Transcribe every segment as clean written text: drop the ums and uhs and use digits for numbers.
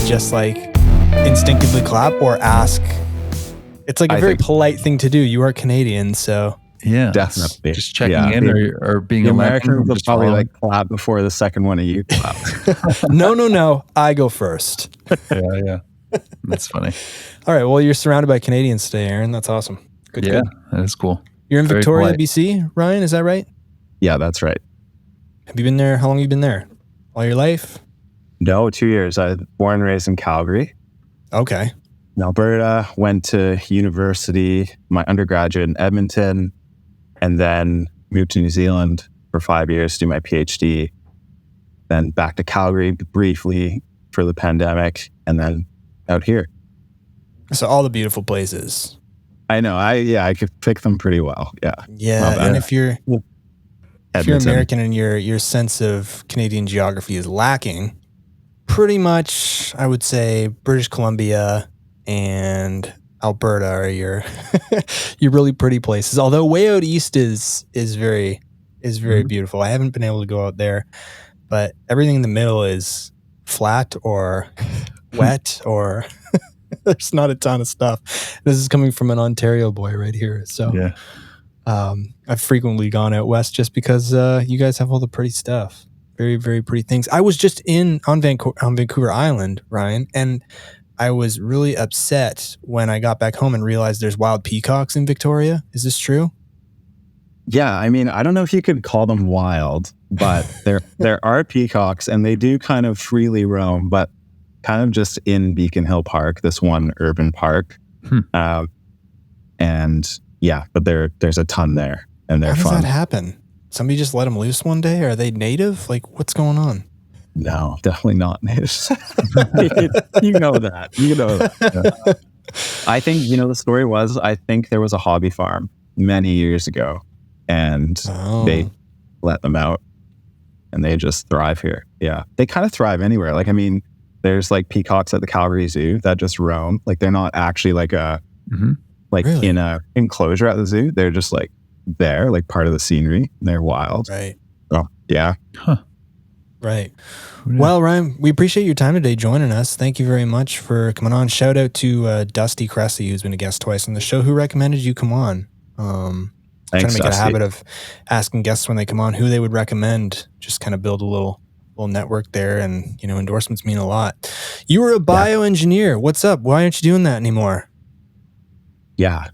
just like instinctively clap or ask? It's like a very polite thing to do. You are Canadian, so yeah, definitely just checking in or being the a Americans will probably following. like clap before the second one of you clap. No. I go first. Yeah. That's funny. All right. Well, you're surrounded by Canadians today, Aaron. That's awesome. Good. That is cool. You're in Very Victoria, polite. BC, Ryan. Is that right? Yeah, that's right. Have you been there? How long have you been there? All your life? No, 2 years. I was born and raised in Calgary, Okay. in Alberta. Went to university, my undergraduate in Edmonton, and then moved to New Zealand for 5 years to do my PhD. Then back to Calgary briefly for the pandemic, and then out here. So all the beautiful places. I know. I could pick them pretty well. Yeah. Yeah. And if you're Edmonton. American and your sense of Canadian geography is lacking, pretty much I would say British Columbia and Alberta are your your really pretty places. Although way out east is very beautiful. I haven't been able to go out there, but everything in the middle is flat or wet or there's not a ton of stuff. This is coming from an Ontario boy right here. So Yeah. I've frequently gone out west just because you guys have all the pretty stuff. Very, very pretty things. I was just on Vancouver Island, Ryan, and I was really upset when I got back home and realized there's wild peacocks in Victoria. Is this true? Yeah, I mean, I don't know if you could call them wild, but there are peacocks, and they do kind of freely roam, but kind of just in Beacon Hill Park, this one urban park. And yeah, but there's a ton there, and they're fun. How does fun. that happen? Somebody just let them loose one day? Are they native? Like, what's going on? No, definitely not natives. You know that. Yeah. I think, the story was, I think there was a hobby farm many years ago, and they let them out, and they just thrive here. Yeah. They kind of thrive anywhere. Like, I mean, there's like peacocks at the Calgary Zoo that just roam. Like, they're not actually like really? In a enclosure at the zoo. They're just like there, like part of the scenery. They're wild. Right. Oh, yeah. Huh. Right. Well, Ryan, we appreciate your time today joining us. Thank you very much for coming on. Shout out to Dusty Cressy, who's been a guest twice on the show, who recommended you come on. Thanks, trying to make it a Dusty. habit of asking guests when they come on who they would recommend. Just kind of build a little network there, and endorsements mean a lot. You were a bioengineer. What's up? Why aren't you doing that anymore? Yeah.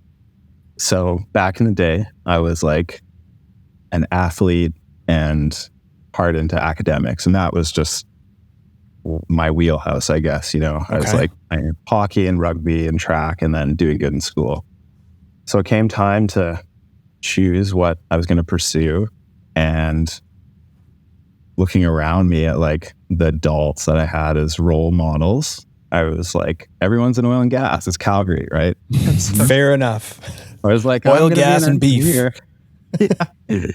So back in the day, I was like an athlete and hard into academics, and that was just my wheelhouse, I guess. I was like playing hockey and rugby and track, and then doing good in school. So it came time to choose what I was going to pursue, and looking around me at like the adults that I had as role models, I was like, everyone's in oil and gas. It's Calgary, right? Fair enough. I was like, oil, gas, and beef.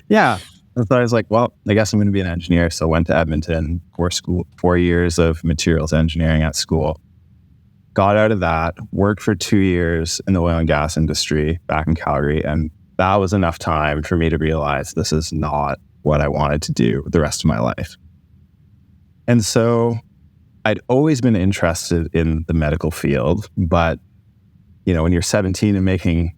Yeah. And so I was like, well, I guess I'm going to be an engineer. So I went to Edmonton for school, 4 years of materials engineering at school. Got out of that, worked for 2 years in the oil and gas industry back in Calgary. And that was enough time for me to realize this is not what I wanted to do the rest of my life. And so I'd always been interested in the medical field, but when you're 17 and making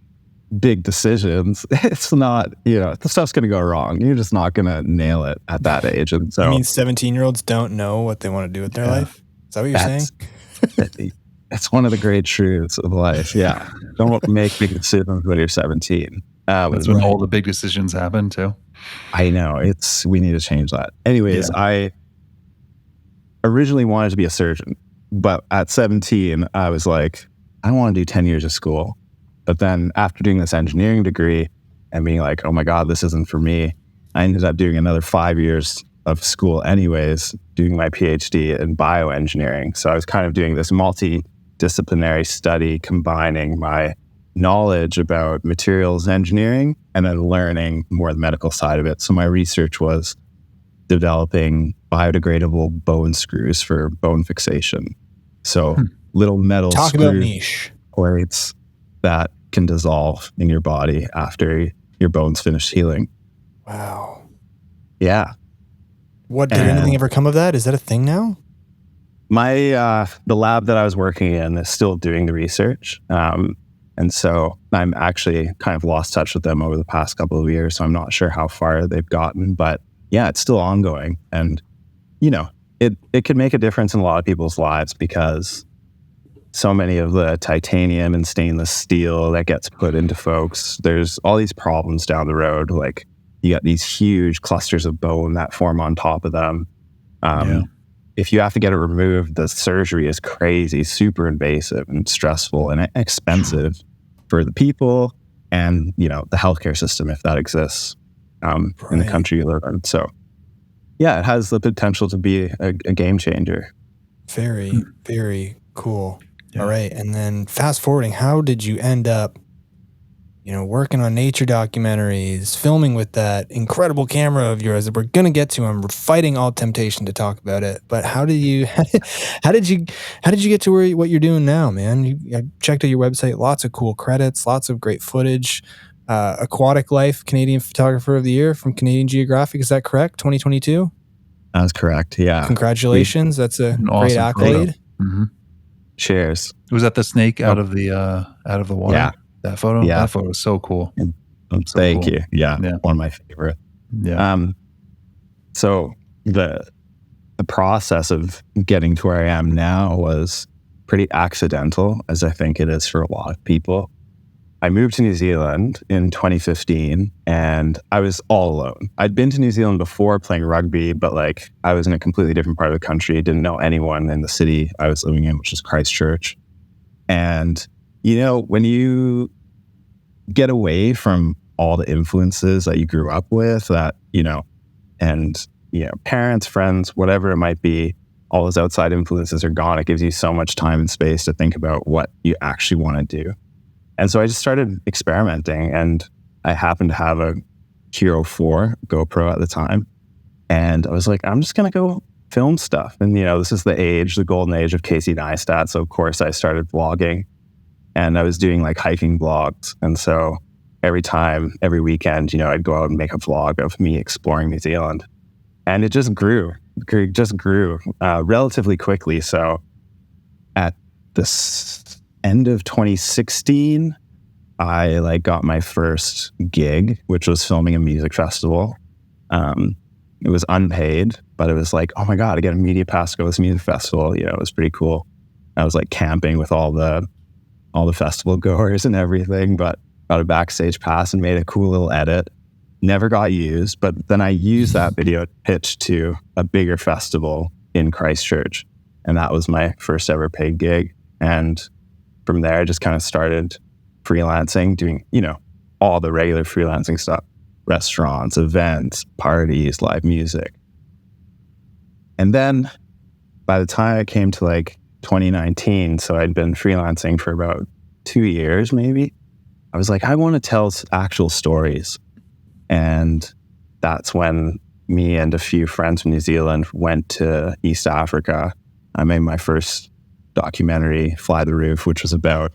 big decisions, it's not, the stuff's going to go wrong. You're just not going to nail it at that age. And so, I mean, 17-year-olds don't know what they want to do with their life? Is that what you're saying? It's one of the great truths of life. Yeah. Don't make big decisions when you're 17. That's when all the big decisions happen too. I know. We need to change that. Anyways, I originally wanted to be a surgeon, but at 17, I was like, I want to do 10 years of school. But then after doing this engineering degree and being like, oh my God, this isn't for me, I ended up doing another 5 years of school anyways, doing my PhD in bioengineering. So I was kind of doing this multidisciplinary study, combining my knowledge about materials engineering and then learning more of the medical side of it. So my research was developing biodegradable bone screws for bone fixation. So little metal Talk screw about niche plates that can dissolve in your body after your bones finish healing. Wow. Yeah. Did anything ever come of that? Is that a thing now? The lab that I was working in is still doing the research. And so I'm actually kind of lost touch with them over the past couple of years. So I'm not sure how far they've gotten, but yeah, it's still ongoing. And, it could make a difference in a lot of people's lives because so many of the titanium and stainless steel that gets put into folks, there's all these problems down the road. Like you got these huge clusters of bone that form on top of them. If you have to get it removed, the surgery is crazy, super invasive and stressful and expensive for the people and, the healthcare system, if that exists in the country you live in. So, yeah, it has the potential to be a game changer. Very, very cool. Yeah. All right. And then fast forwarding, how did you end up, working on nature documentaries, filming with that incredible camera of yours that we're going to get to? I'm fighting all temptation to talk about it, but how did you get to what you're doing now, man? I checked out your website, lots of cool credits, lots of great footage. Aquatic Life Canadian Photographer of the Year from Canadian Geographic. Is that correct? 2022? That's correct. Yeah. Congratulations. That's a great accolade. Mm-hmm. Cheers. Was that the snake out of the water? Yeah. That photo? Yeah. That photo was so cool. Thank you. Yeah. One of my favorite. Yeah. So the process of getting to where I am now was pretty accidental, as I think it is for a lot of people. I moved to New Zealand in 2015 and I was all alone. I'd been to New Zealand before playing rugby, but I was in a completely different part of the country, didn't know anyone in the city I was living in, which is Christchurch. And, when you get away from all the influences that you grew up with, parents, friends, whatever it might be, all those outside influences are gone. It gives you so much time and space to think about what you actually want to do. And so I just started experimenting, and I happened to have a Hero 4 GoPro at the time. And I was like, I'm just going to go film stuff. And, this is the golden age of Casey Neistat. So of course I started vlogging, and I was doing hiking vlogs. And so every weekend, I'd go out and make a vlog of me exploring New Zealand. And it just grew relatively quickly. So at the end of 2016, I got my first gig, which was filming a music festival. It was unpaid, but it was oh my God, I get a media pass to go to this music festival. It was pretty cool. I was camping with all the festival goers and everything, but got a backstage pass and made a cool little edit. Never got used, but then I used that video to pitch to a bigger festival in Christchurch. And that was my first ever paid gig. And from there, I just kind of started freelancing, doing, all the regular freelancing stuff, restaurants, events, parties, live music. And then by the time I came to 2019, so I'd been freelancing for about 2 years, maybe, I was I want to tell actual stories. And that's when me and a few friends from New Zealand went to East Africa. I made my first documentary, Fly the Roof, which was about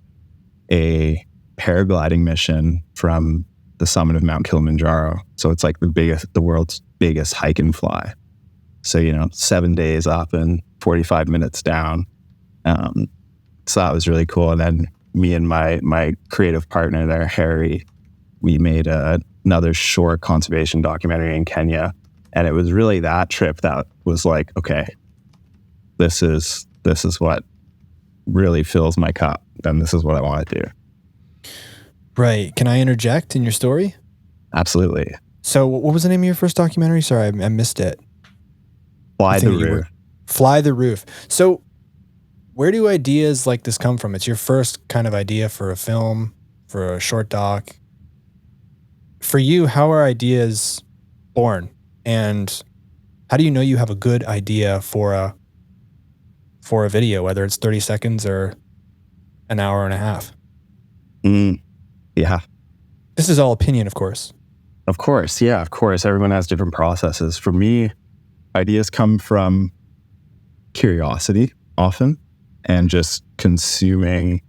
a paragliding mission from the summit of Mount Kilimanjaro. So it's the world's biggest hike and fly. So, 7 days up and 45 minutes down. So that was really cool. And then me and my creative partner there, Harry, we made another short conservation documentary in Kenya. And it was really that trip that was okay, this is what really fills my cup. Then this is what I want to do. Right. Can I interject in your story? Absolutely. So what was the name of your first documentary? Sorry, I missed it. Fly the Roof. Fly the Roof. So where do ideas like this come from? It's your first kind of idea for a film, for a short doc. For you, how are ideas born? And how do you know you have a good idea for a video, whether it's 30 seconds or an hour and a half? Yeah. This is all opinion, of course. Of course. Yeah, of course. Everyone has different processes. For me, ideas come from curiosity often and just consuming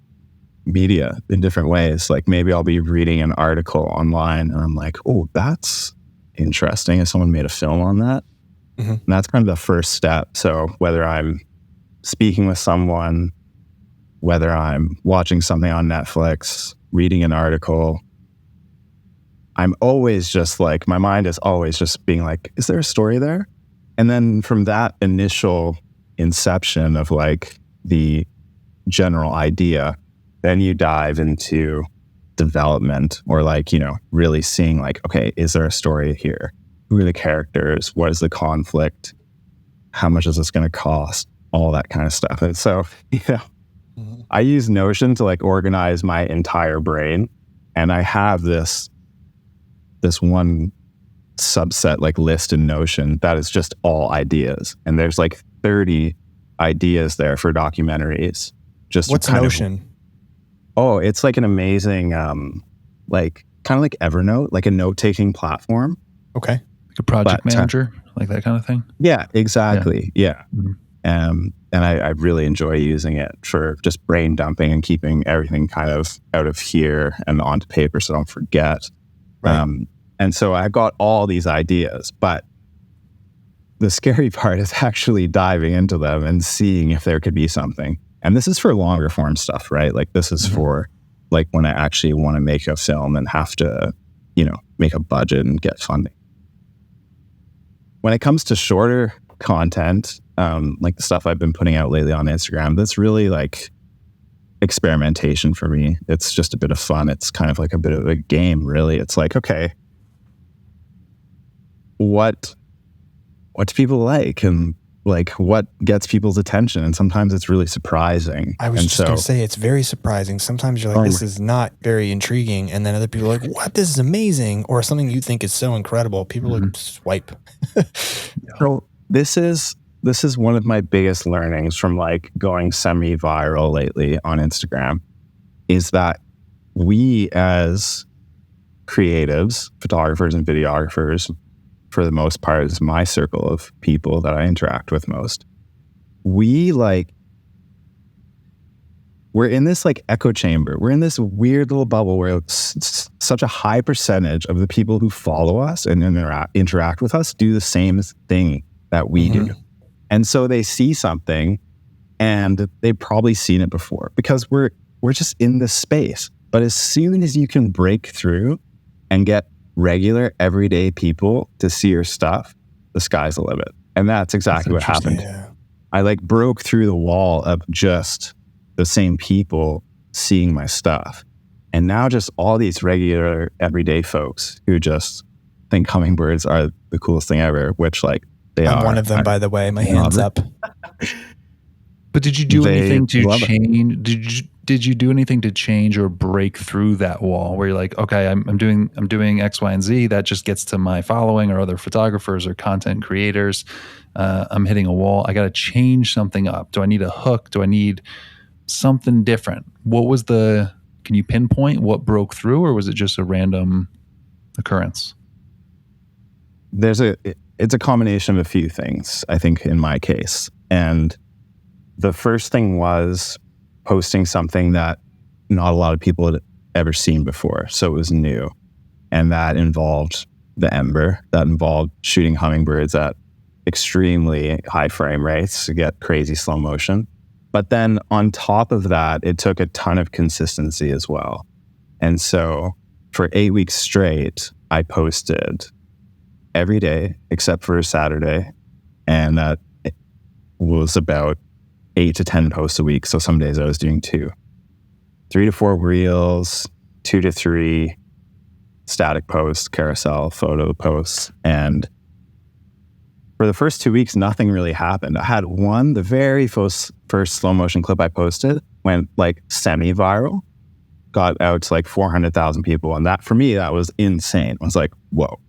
media in different ways. Maybe I'll be reading an article online and I'm like, oh, that's interesting. If someone made a film on that. Mm-hmm. And that's kind of the first step. So whether I'm speaking with someone, whether I'm watching something on Netflix, reading an article, I'm always just like, my mind is always just being like, is there a story there? And then from that initial inception of like the general idea, then you dive into development, or like, you know, really seeing like, okay, is there a story here? Who are the characters? What is the conflict? How much is this going to cost? All that kind of stuff. And so, you know, I use Notion to like organize my entire brain. And I have this one subset like list in Notion that is just all ideas. And there's like 30 ideas there for documentaries. Just what's Notion? It's like an amazing, like kind of like Evernote, like a note-taking platform. Okay. Like a project manager, like that kind of thing? Yeah, exactly. Yeah. Mm-hmm. And I really enjoy using it for just brain dumping and keeping everything kind of out of here and onto paper so I don't forget. Right. And so I've got all these ideas, but the scary part is actually diving into them and seeing if there could be something. And this is for longer form stuff, right? Like this is for like when I actually want to make a film and have to, you know, make a budget and get funding. When it comes to shorter content, like the stuff I've been putting out lately on Instagram, that's really like experimentation for me. It's just a bit of fun. It's kind of like a bit of a game, really. It's like, okay, what do people like? And like what gets people's attention? And sometimes it's really surprising. I was just going to say, it's very surprising. Sometimes you're like, this is not very intriguing. And then other people are like, what? This is amazing. Or something you think is so incredible. People like swipe. So this is one of my biggest learnings from like going semi-viral lately on Instagram, is that we as creatives, photographers and videographers, for the most part, is my circle of people that I interact with most. We're in this like echo chamber. We're in this weird little bubble where such a high percentage of the people who follow us and interact with us do the same thing that we do. And so they see something and they've probably seen it before because we're just in this space. But as soon as you can break through and get regular, everyday people to see your stuff, the sky's the limit. And that's exactly what happened. Yeah. I like broke through the wall of just the same people seeing my stuff. And now just all these regular, everyday folks who just think hummingbirds are the coolest thing ever, which like they are. I'm one of them, by the way. My hand's up. But did you do anything to change? Did you do anything to change or break through that wall where you're like, okay, I'm doing X, Y, and Z that just gets to my following or other photographers or content creators? I'm hitting a wall. I got to change something up. Do I need a hook? Do I need something different? Can you pinpoint what broke through, or was it just a random occurrence? It's a combination of a few things, I think, in my case. And the first thing was posting something that not a lot of people had ever seen before. So it was new. And that involved the Ember, that involved shooting hummingbirds at extremely high frame rates to get crazy slow motion. But then on top of that, it took a ton of consistency as well. And so for 8 weeks straight, I posted every day except for Saturday. And that was about 8 to 10 posts a week. So some days I was doing 2, 3 to 4 reels, 2 to 3 static posts, carousel photo posts. And for the first 2 weeks, nothing really happened. I had one, the very first slow motion clip I posted went like semi-viral, got out to like 400,000 people. And that, for me, that was insane. I was like, whoa.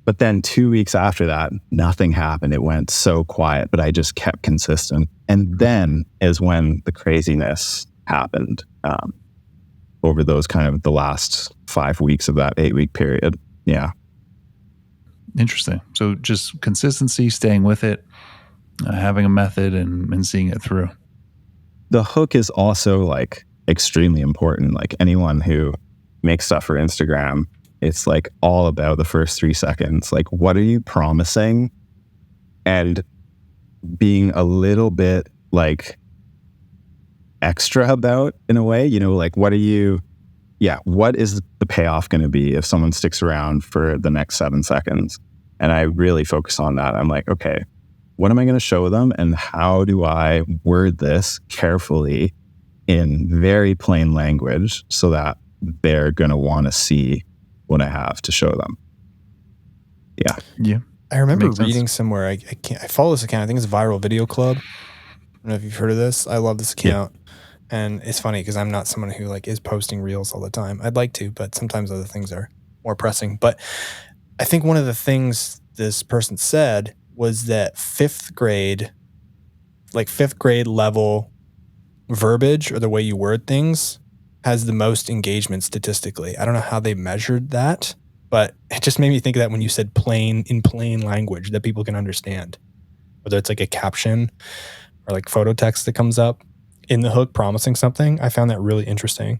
But then 2 weeks after that, nothing happened. It went so quiet, but I just kept consistent. And then is when the craziness happened over those kind of the last 5 weeks of that 8 week period. Yeah. Interesting. So just consistency, staying with it, having a method and seeing it through. The hook is also like extremely important. Like anyone who makes stuff for Instagram, it's like all about the first 3 seconds. Like, what are you promising? And being a little bit like extra about in a way, you know, like what is the payoff going to be if someone sticks around for the next 7 seconds? And I really focus on that. I'm like, okay, what am I going to show them? And how do I word this carefully in very plain language so that they're going to want to see what I have to show them? Yeah. Yeah. I remember reading somewhere, I follow this account. I think it's Viral Video Club. I don't know if you've heard of this. I love this account. Yeah. And it's funny because I'm not someone who like is posting reels all the time. I'd like to, but sometimes other things are more pressing. But I think one of the things this person said was that fifth grade level verbiage or the way you word things has the most engagement statistically. I don't know how they measured that, but it just made me think of that when you said in plain language that people can understand, whether it's like a caption or like photo text that comes up in the hook promising something. I found that really interesting.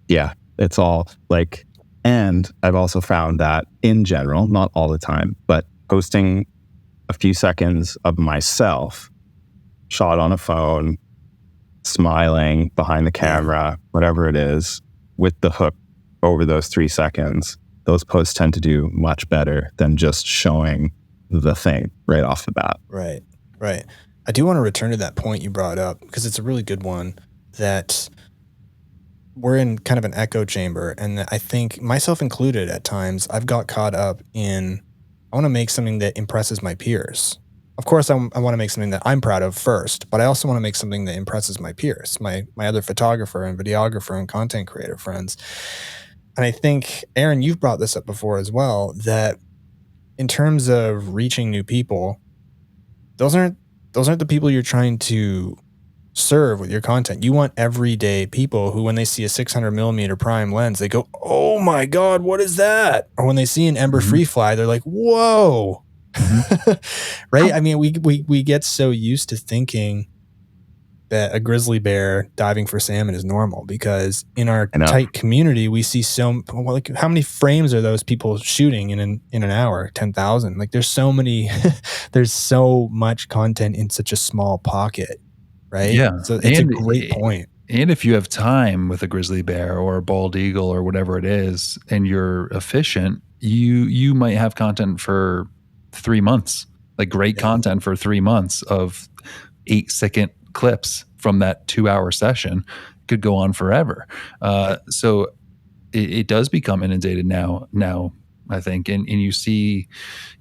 Yeah, it's all like, and I've also found that in general, not all the time, but posting a few seconds of myself shot on a phone, smiling behind the camera, whatever it is, with the hook over those 3 seconds, those posts tend to do much better than just showing the thing right off the bat. Right. I do want to return to that point you brought up because it's a really good one, that we're in kind of an echo chamber. And I think, myself included at times, I've got caught up in, I want to make something that impresses my peers. Of course, I want to make something that I'm proud of first, but I also want to make something that impresses my peers, my other photographer and videographer and content creator friends. And I think, Aaron, you've brought this up before as well, that in terms of reaching new people, those aren't the people you're trying to serve with your content. You want everyday people who, when they see a 600mm prime lens, they go, "Oh my God, what is that?" Or when they see an Ember free fly, they're like, "Whoa." Right? I mean, we get so used to thinking that a grizzly bear diving for salmon is normal because in our tight community, we see like, how many frames are those people shooting in an hour? 10,000. Like there's so many, there's so much content in such a small pocket, right? Yeah. So it's a great point. And if you have time with a grizzly bear or a bald eagle or whatever it is, and you're efficient, you might have content for 3 months, like great content for 3 months of 8-second clips from that 2-hour session. Could go on forever. So it does become inundated now, I think. And you see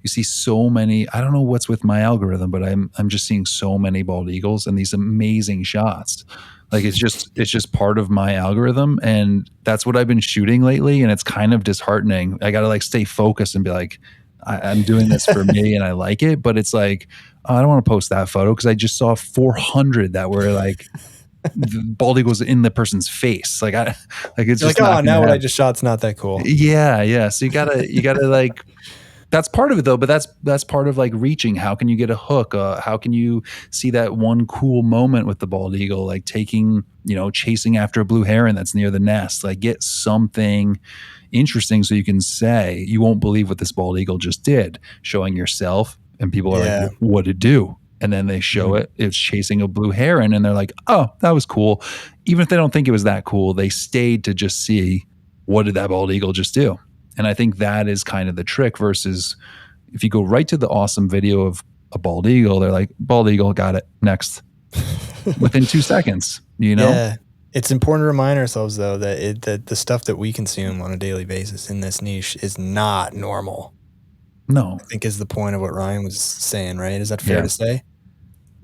so many, I don't know what's with my algorithm, but I'm just seeing so many bald eagles and these amazing shots. Like it's just part of my algorithm, and that's what I've been shooting lately. And it's kind of disheartening. I got to like stay focused and be like, I'm doing this for me and I like it, but it's like, I don't want to post that photo because I just saw 400 that were like the bald eagles in the person's face. Like it's You're just like, now what I just shot's not that cool. Yeah. So you gotta like, that's part of it though, but that's part of like reaching. How can you get a hook? How can you see that one cool moment with the bald eagle, like chasing after a blue heron that's near the nest, like get something interesting so you can say, you won't believe what this bald eagle just did, showing yourself, and people are like, what'd it do? And then they show it's chasing a blue heron, and they're like, oh, that was cool. Even if they don't think it was that cool, they stayed to just see, what did that bald eagle just do? And I think that is kind of the trick, versus if you go right to the awesome video of a bald eagle, they're like, bald eagle, got it, next. Within 2 seconds, Yeah. It's important to remind ourselves, though, that the stuff that we consume on a daily basis in this niche is not normal. No. I think is the point of what Ryan was saying, right? Is that fair to say?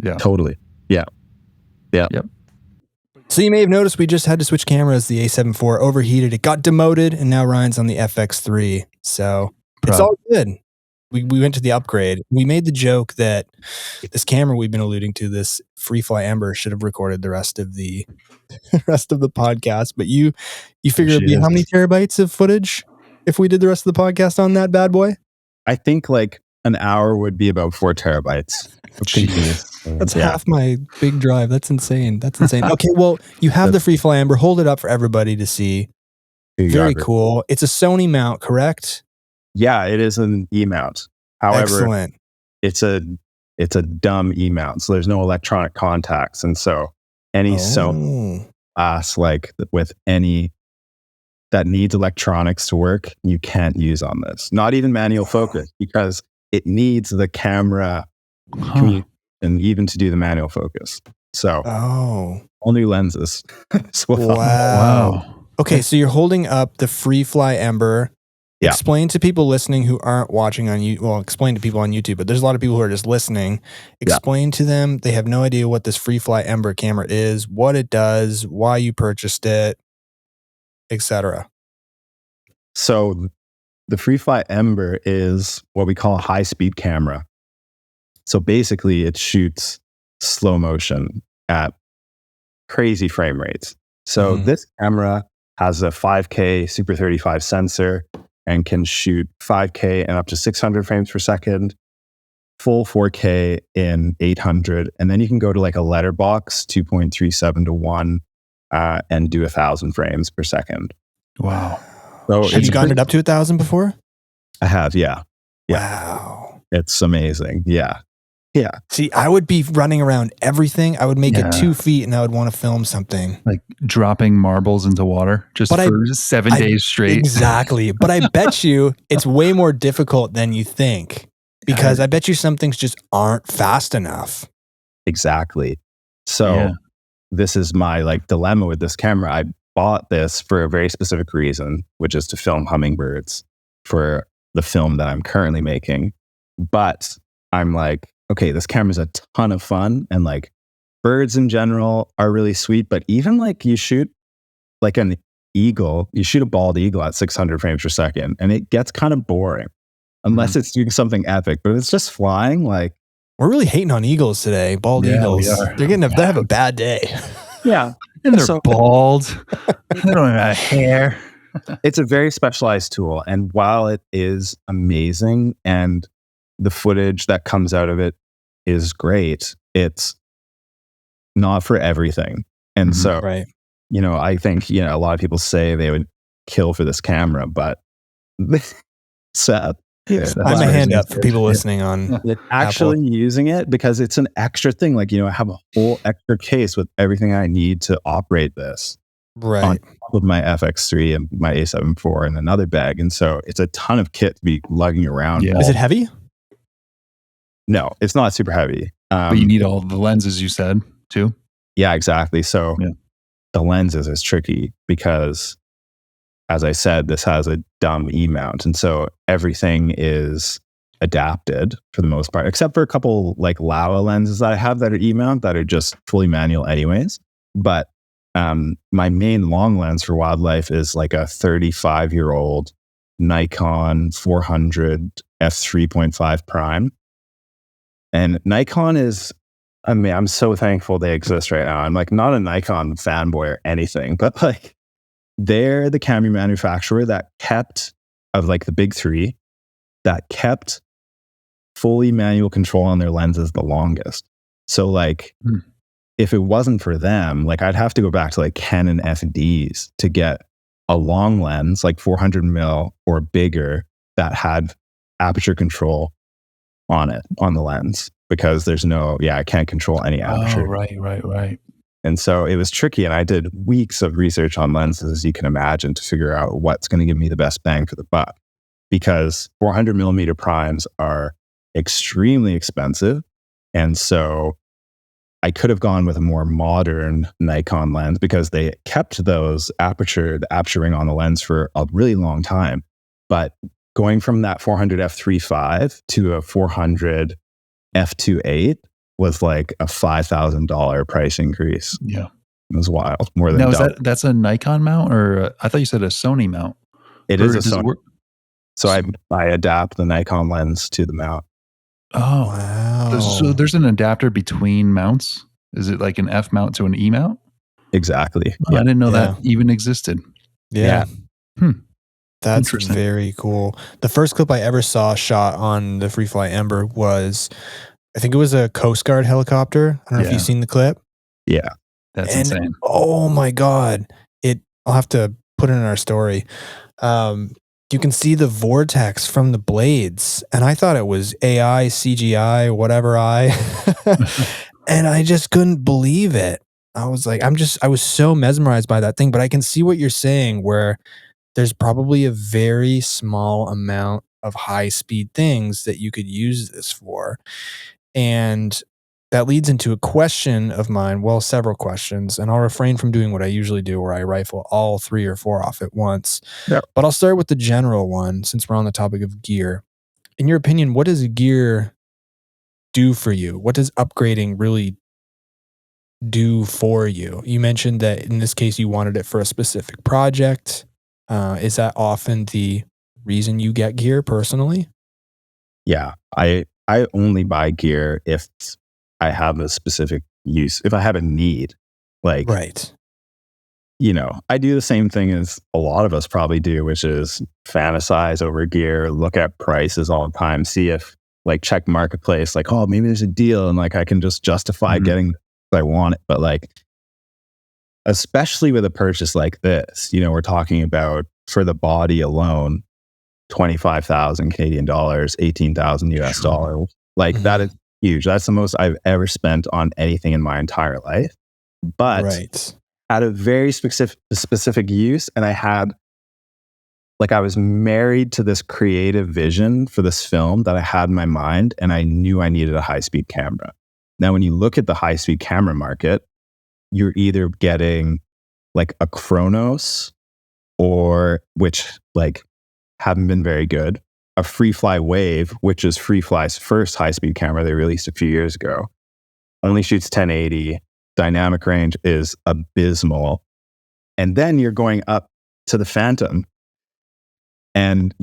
Yeah. Totally. Yeah. Yep. So you may have noticed we just had to switch cameras. The A7 IV overheated. It got demoted, and now Ryan's on the FX3. So it's all good. We went to the upgrade. We made the joke that this camera we've been alluding to, this FreeFly Ember, should have recorded the rest of the podcast. But you figure it'd be how many terabytes of footage if we did the rest of the podcast on that bad boy? I think like an hour would be about 4 terabytes. That's half my big drive. That's insane. Okay, well, you have the FreeFly Ember. Hold it up for everybody to see. Very cool. It's a Sony mount, correct? Yeah, it is an E mount. However, excellent. It's it's a dumb E mount. So there's no electronic contacts. And so any Sony glass, like with any that needs electronics to work, you can't use on this. Not even manual focus, because it needs the camera and even to do the manual focus. So all new lenses. Wow. Okay, so you're holding up the FreeFly Ember. Yeah. Explain to people listening who aren't watching on YouTube. Well, explain to people on YouTube, but there's a lot of people who are just listening. Explain to them. They have no idea what this FreeFly Ember camera is, what it does, why you purchased it, etc. So the FreeFly Ember is what we call a high-speed camera. So basically, it shoots slow motion at crazy frame rates. So this camera has a 5K Super 35 sensor and can shoot 5K and up to 600 frames per second, full 4K in 800. And then you can go to like a letterbox 2.37 to 1 and do 1,000 frames per second. Wow. So have you gotten it up to 1,000 before? I have, yeah. Wow. It's amazing. Yeah. Yeah. See, I would be running around everything. I would make it 2 feet and I would want to film something. Like dropping marbles into water for 7 days straight. Exactly. But I bet you it's way more difficult than you think, because I bet you some things just aren't fast enough. Exactly. So this is my like dilemma with this camera. I bought this for a very specific reason, which is to film hummingbirds for the film that I'm currently making. But I'm like, okay, this camera's a ton of fun, and like birds in general are really sweet, but even like you shoot like an eagle, you shoot a bald eagle at 600 frames per second and it gets kind of boring unless it's doing something epic, but if it's just flying, like. We're really hating on eagles today, bald eagles. They have a bad day. Yeah. And they're bald. They don't have hair. It's a very specialized tool. And while it is amazing and the footage that comes out of it is great, it's not for everything. And so, I think, a lot of people say they would kill for this camera, but sad. I'm a hand up for people listening on actually Apple. Using it, because it's an extra thing. Like, I have a whole extra case with everything I need to operate this. Right. On top of my FX3 and my A7 IV and another bag. And so it's a ton of kit to be lugging around. Yeah. Is it heavy? No, it's not super heavy. But you need all the lenses, you said, too? Yeah, exactly. So the lenses is tricky because, as I said, this has a dumb E-mount. And so everything is adapted for the most part, except for a couple like Laowa lenses that I have that are E-mount that are just fully manual anyways. But my main long lens for wildlife is like a 35-year-old Nikon 400 f3.5 prime. And Nikon is, I'm so thankful they exist right now. I'm like not a Nikon fanboy or anything, but like they're the camera manufacturer that kept, of like the big three, that kept fully manual control on their lenses the longest. So like, if it wasn't for them, like I'd have to go back to like Canon FDs to get a long lens, like 400 mil or bigger, that had aperture control on it, on the lens, because there's I can't control any aperture. Oh, right. And so it was tricky. And I did weeks of research on lenses, as you can imagine, to figure out what's going to give me the best bang for the buck, because 400 millimeter primes are extremely expensive. And so I could have gone with a more modern Nikon lens because they kept the aperture ring on the lens for a really long time. But going from that 400 f3.5 to a 400 f2.8 was like a $5,000 price increase. Yeah. It was wild. More than double. That's a Nikon mount, or I thought you said a Sony mount. It is a Sony. So I adapt the Nikon lens to the mount. Oh, wow. So there's an adapter between mounts? Is it like an F mount to an E mount? Exactly. Oh, I didn't know that even existed. Yeah. That's very cool. The first clip I ever saw shot on the FreeFly Ember was, I think it was a Coast Guard helicopter. I don't know if you've seen the clip. Yeah. That's insane. Oh my God. I'll have to put it in our story. you can see the vortex from the blades. And I thought it was AI, CGI, whatever and I just couldn't believe it. I was like, I was so mesmerized by that thing, but I can see what you're saying where there's probably a very small amount of high speed things that you could use this for. And that leads into a question of mine, well, several questions, and I'll refrain from doing what I usually do where I rifle all 3 or 4 off at once. Yep. But I'll start with the general one since we're on the topic of gear. In your opinion, what does gear do for you? What does upgrading really do for you? You mentioned that in this case you wanted it for a specific project. Is that often the reason you get gear personally? Yeah, I only buy gear if I have a specific use, if I have a need. Like, right. I do the same thing as a lot of us probably do, which is fantasize over gear, look at prices all the time, see if like check marketplace, like, oh, maybe there's a deal and like I can just justify getting what I want it. But like, especially with a purchase like this, we're talking about for the body alone, 25,000 Canadian dollars, 18,000 US dollars. Like that is huge. That's the most I've ever spent on anything in my entire life. But had a very specific use, and I was married to this creative vision for this film that I had in my mind, and I knew I needed a high-speed camera. Now, when you look at the high-speed camera market, you're either getting like a Chronos, or which like haven't been very good, a Freefly Wave, which is Freefly's first high-speed camera they released a few years ago, only shoots 1080. Dynamic range is abysmal. And then you're going up to the Phantom. And,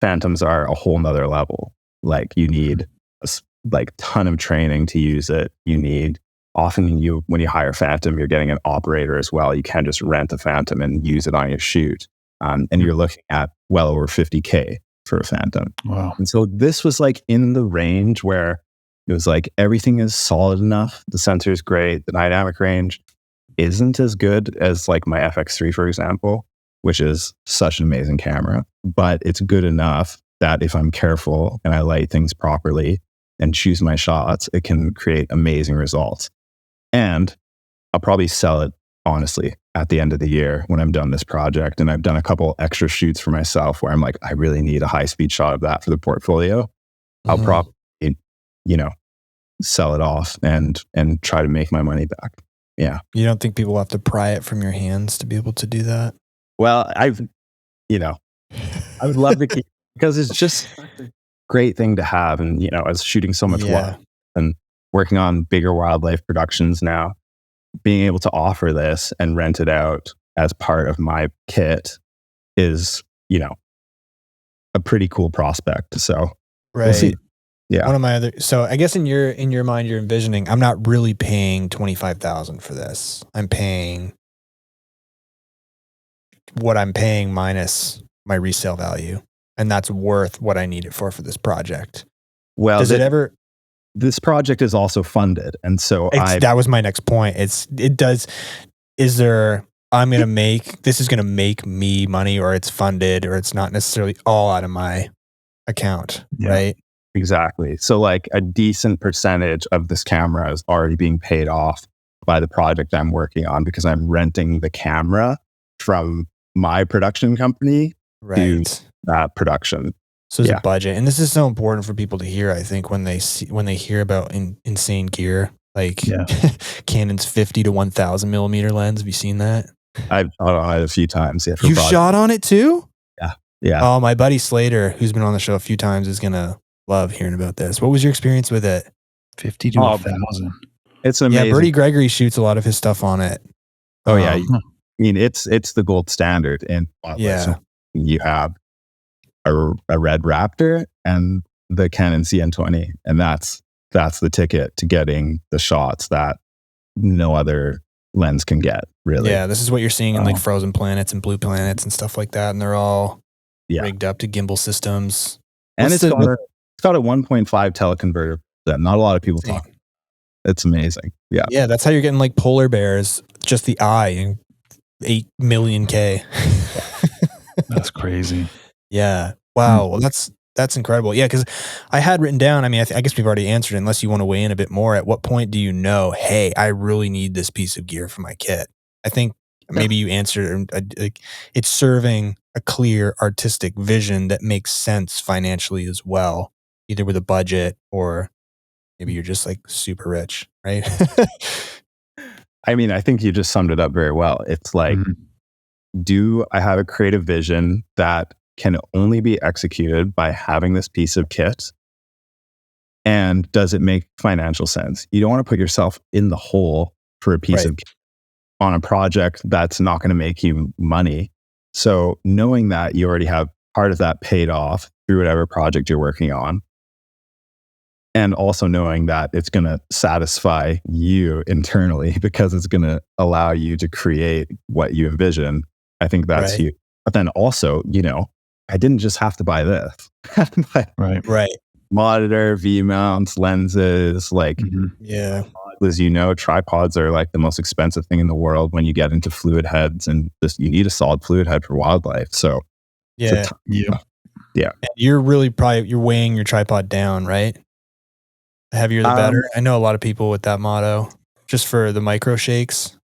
Phantoms are a whole nother level. Like you need a ton of training to use it. You need, often when you hire Phantom, you're getting an operator as well. You can't just rent a Phantom and use it on your shoot. And you're looking at well over $50K for a Phantom. Wow. And so this was like in the range where it was like everything is solid enough. The sensor is great. The dynamic range isn't as good as like my FX3, for example, which is such an amazing camera. But it's good enough that if I'm careful and I light things properly and choose my shots, it can create amazing results. And I'll probably sell it, honestly, at the end of the year when I'm done this project. And I've done a couple extra shoots for myself where I'm like, I really need a high-speed shot of that for the portfolio. I'll probably sell it off and try to make my money back. Yeah. You don't think people have to pry it from your hands to be able to do that? Well, I would love to keep, because it's just a great thing to have. And, I was shooting so much wildlife and working on bigger wildlife productions now, being able to offer this and rent it out as part of my kit is, a pretty cool prospect. So we'll see. Yeah. One of my so I guess in your mind, you're envisioning, I'm not really paying 25,000 for this. I'm paying what I'm paying minus my resale value. And that's worth what I need it for this project. Well, does it ever? This project is also funded. And so that was my next point. This is going to make me money, or it's funded, or it's not necessarily all out of my account, right? Exactly. So like a decent percentage of this camera is already being paid off by the project I'm working on, because I'm renting the camera from my production company to that production. So there's a budget. And this is so important for people to hear, I think, when they hear about insane gear, like Canon's 50 to 1000 millimeter lens. Have you seen that? I've shot on it a few times. Yeah, you shot on it too? Yeah. Yeah. Oh, my buddy Slater, who's been on the show a few times, is going to love hearing about this. What was your experience with it? 50 to 1000. It's amazing. Yeah, Bertie Gregory shoots a lot of his stuff on it. Oh yeah. I mean, it's the gold standard in wildlife. You have a Red Raptor and the Canon CN20, and that's the ticket to getting the shots that no other lens can get, really. Yeah, this is what you're seeing in like Frozen Planets and Blue Planets and stuff like that, and they're all rigged up to gimbal systems. And it's got a 1.5 teleconverter that not a lot of people talk about. It's amazing. Yeah. Yeah, that's how you're getting like polar bears, just the eye, in 8 million K. That's crazy. Yeah. Wow. Well, that's incredible. Yeah, because I had written down, I mean, I guess we've already answered, unless you want to weigh in a bit more. At what point do you know, hey, I really need this piece of gear for my kit? I think maybe you answered, like, it's serving a clear artistic vision that makes sense financially as well, either with a budget or maybe you're just like super rich, right? I mean, I think you just summed it up very well. It's like, do I have a creative vision that can only be executed by having this piece of kit? And does it make financial sense? You don't want to put yourself in the hole for a piece of kit on a project that's not going to make you money. So knowing that you already have part of that paid off through whatever project you're working on, and also knowing that it's going to satisfy you internally because it's going to allow you to create what you envision. I think that's huge. But then also, I didn't just have to buy this. Right. Monitor, V-mounts, lenses, Yeah. As you know, tripods are like the most expensive thing in the world when you get into fluid heads, and you need a solid fluid head for wildlife. So yeah. And you're really you're weighing your tripod down, right? The heavier the better. I know a lot of people with that motto, just for the micro shakes.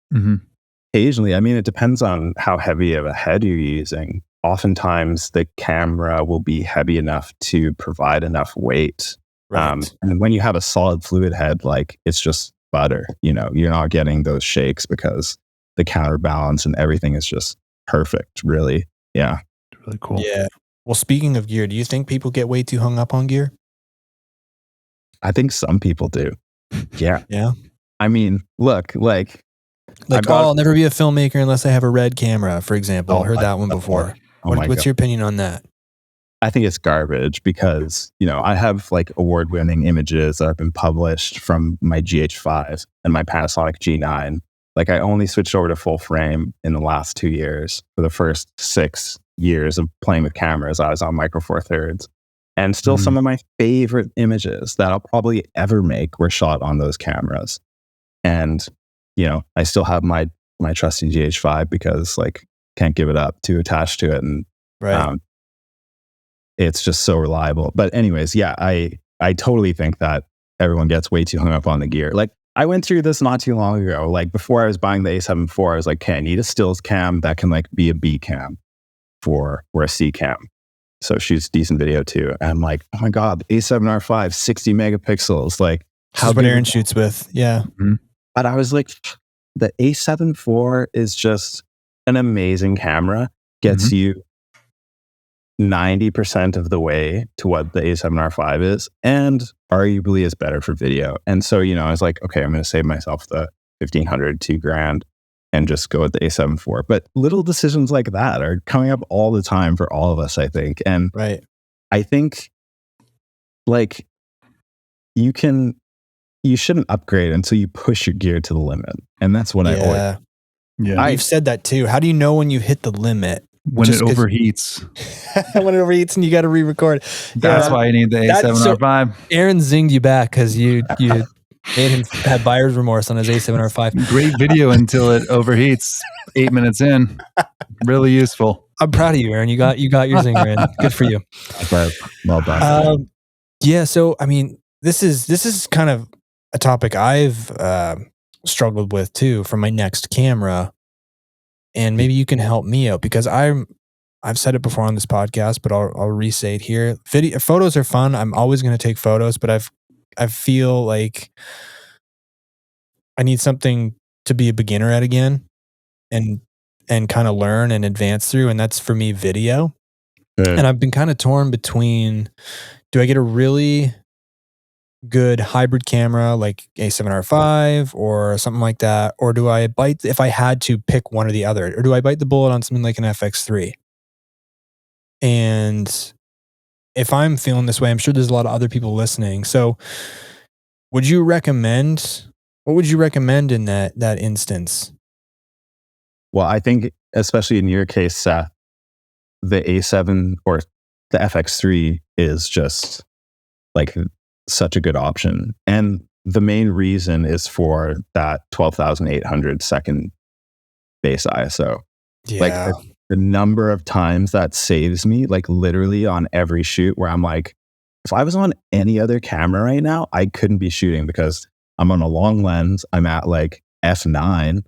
Occasionally. I mean, it depends on how heavy of a head you're using. Oftentimes the camera will be heavy enough to provide enough weight. And when you have a solid fluid head, like, it's just butter, you're not getting those shakes because the counterbalance and everything is just perfect, really. Yeah. Really cool. Yeah. Well, speaking of gear, do you think people get way too hung up on gear? I think some people do. Yeah. Yeah. I mean, look, I'll never be a filmmaker unless I have a red camera, for example. Heard that one before. What's your opinion on that? I think it's garbage because, I have like award-winning images that have been published from my GH5 and my Panasonic G9. Like, I only switched over to full frame in the last 2 years. For the first 6 years of playing with cameras, I was on Micro Four Thirds. And still some of my favorite images that I'll probably ever make were shot on those cameras. And, I still have my trusty GH5 because, like, can't give it up, too attached to it. And it's just so reliable. But anyways, yeah, I totally think that everyone gets way too hung up on the gear. Like, I went through this not too long ago. Like, before I was buying the A7 IV, I was like, okay, I need a stills cam that can like be a B cam or a C cam. So it shoots decent video too. And I'm like, oh my God, the A7R5, 60 megapixels. Like, how what Aaron shoots with. Yeah. But I was like, the A7 IV is just an amazing camera. Gets you 90% of the way to what the A7R5 is, and arguably is better for video. And so, I was like, okay, I'm going to save myself the $1,500, $2,000 and just go with the A7 IV. But little decisions like that are coming up all the time for all of us, I think. And I think, like, you shouldn't upgrade until you push your gear to the limit. And that's what I always. Yeah. You've said that too. How do you know when you've hit the limit? When it overheats. When it overheats and you got to re-record. That's why you need the A7R5. Aaron zinged you back because you made him have buyer's remorse on his A7R5. Great video until it overheats 8 minutes in. Really useful. I'm proud of you, Aaron. You got your zinger in. Good for you. Well done. Yeah. So, I mean, this is kind of a topic I've struggled with too for my next camera. And maybe you can help me out because I've said it before on this podcast, but I'll re-say it here. Photos are fun. I'm always going to take photos, but I feel like I need something to be a beginner at again and kind of learn and advance through. And that's for me video. And I've been kind of torn between, do I get a really good hybrid camera like A7R5 or something like that, or do I bite, if I had to pick one or the other, or do I bite the bullet on something like an FX3? And if I'm feeling this way, I'm sure there's a lot of other people listening. So what would you recommend in that instance? Well, I think especially in your case, Seth, the A7 or the FX3 is just like such a good option. And the main reason is for that 12,800 second base ISO. Yeah. Like, the number of times that saves me, like literally on every shoot where I'm like, if I was on any other camera right now, I couldn't be shooting because I'm on a long lens. I'm at like f9.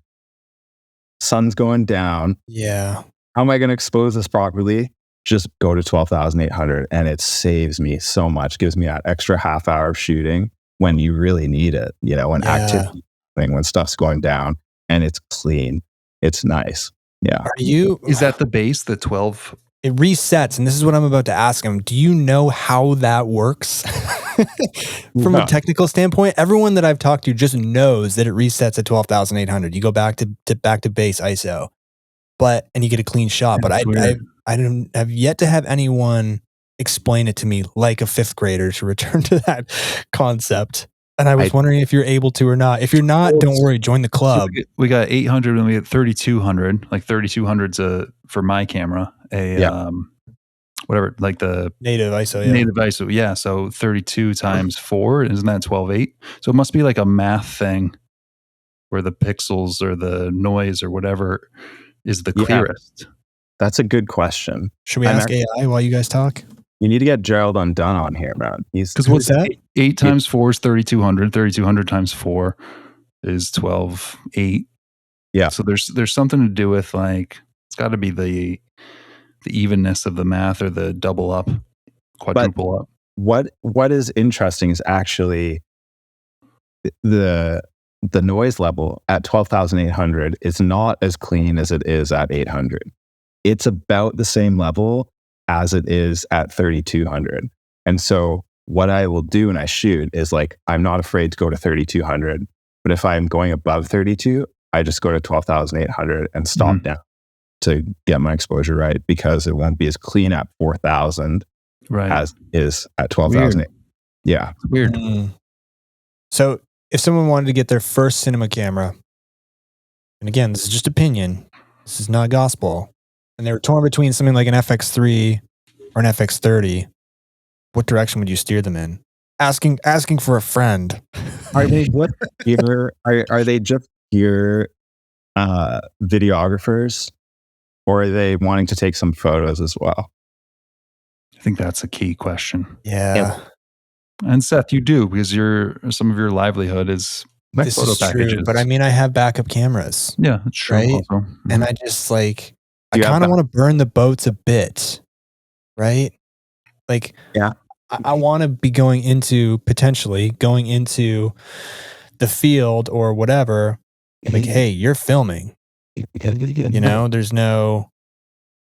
Sun's going down. Yeah. How am I going to expose this properly? Just go to 12,800 and it saves me so much. Gives me that extra half hour of shooting when you really need it, you know, when activity, when stuff's going down and it's clean. It's nice. Yeah. Is that the base, the 12? It resets, and this is what I'm about to ask him. Do you know how that works? From a technical standpoint, everyone that I've talked to just knows that it resets at 12,800. You go back to base ISO, and you get a clean shot. But I don't have yet to have anyone explain it to me like a fifth grader, to return to that concept. And I was wondering if you're able to or not. If you're not, don't worry, join the club. So we got 800 and we got 3200. Like 3200's for my camera, whatever, like the native ISO. Yeah. Native ISO, yeah. So 32 times 4, isn't that 12.8? So it must be like a math thing where the pixels or the noise or whatever is the clearest. That's a good question. Should we ask AI while you guys talk? You need to get Gerald Undone on here, man. Because what's that? 8 times 4 is 3,200. 3,200 times 4 is 12.8. Yeah. So there's something to do with, like, it's got to be the evenness of the math or the double up, quadruple up. What is interesting is actually the noise level at 12,800 is not as clean as it is at 800. It's about the same level as it is at 3,200. And so what I will do when I shoot is, like, I'm not afraid to go to 3,200, but if I'm going above 32, I just go to 12,800 and stop down to get my exposure right, because it won't be as clean at 4,000 as is at 12,000. Yeah. It's weird. So if someone wanted to get their first cinema camera, and again, this is just opinion, this is not gospel, and they were torn between something like an FX3 or an FX30, what direction would you steer them in? Asking for a friend. Are they are they just pure videographers, or are they wanting to take some photos as well? I think that's a key question. Yeah. And Seth, you do, because some of your livelihood is this photo is packages. True, but I mean, I have backup cameras. Yeah, that's true. Right? Also. And I just I kind of want to burn the boats a bit, right? Like, yeah, I want to be potentially going into the field or whatever. Like, hey, you're filming. You know, there's no,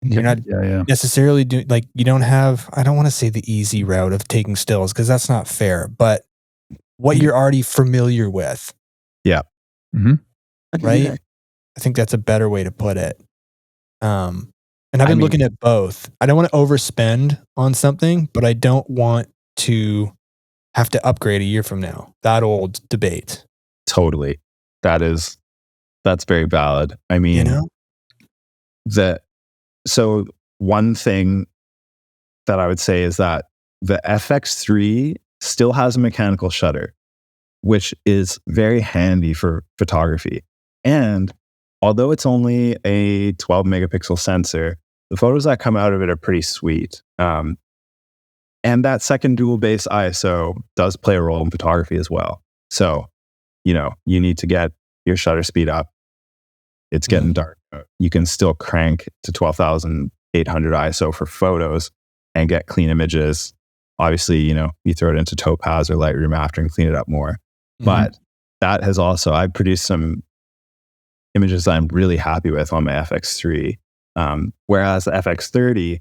you're not necessarily doing, like, you don't have, I don't want to say the easy route of taking stills, because that's not fair, but what you're already familiar with. Yeah. Right? I think that's a better way to put it. And I've been looking at both. I don't want to overspend on something, but I don't want to have to upgrade a year from now. That old debate. Totally. That's very valid. I mean, so one thing that I would say is that the FX3 still has a mechanical shutter, which is very handy for photography. And although it's only a 12 megapixel sensor, the photos that come out of it are pretty sweet. And that second dual base ISO does play a role in photography as well. So, you need to get your shutter speed up. It's getting dark. You can still crank to 12,800 ISO for photos and get clean images. Obviously, you throw it into Topaz or Lightroom after and clean it up more. But that has also, I've produced some images that I'm really happy with on my FX3. Whereas the FX30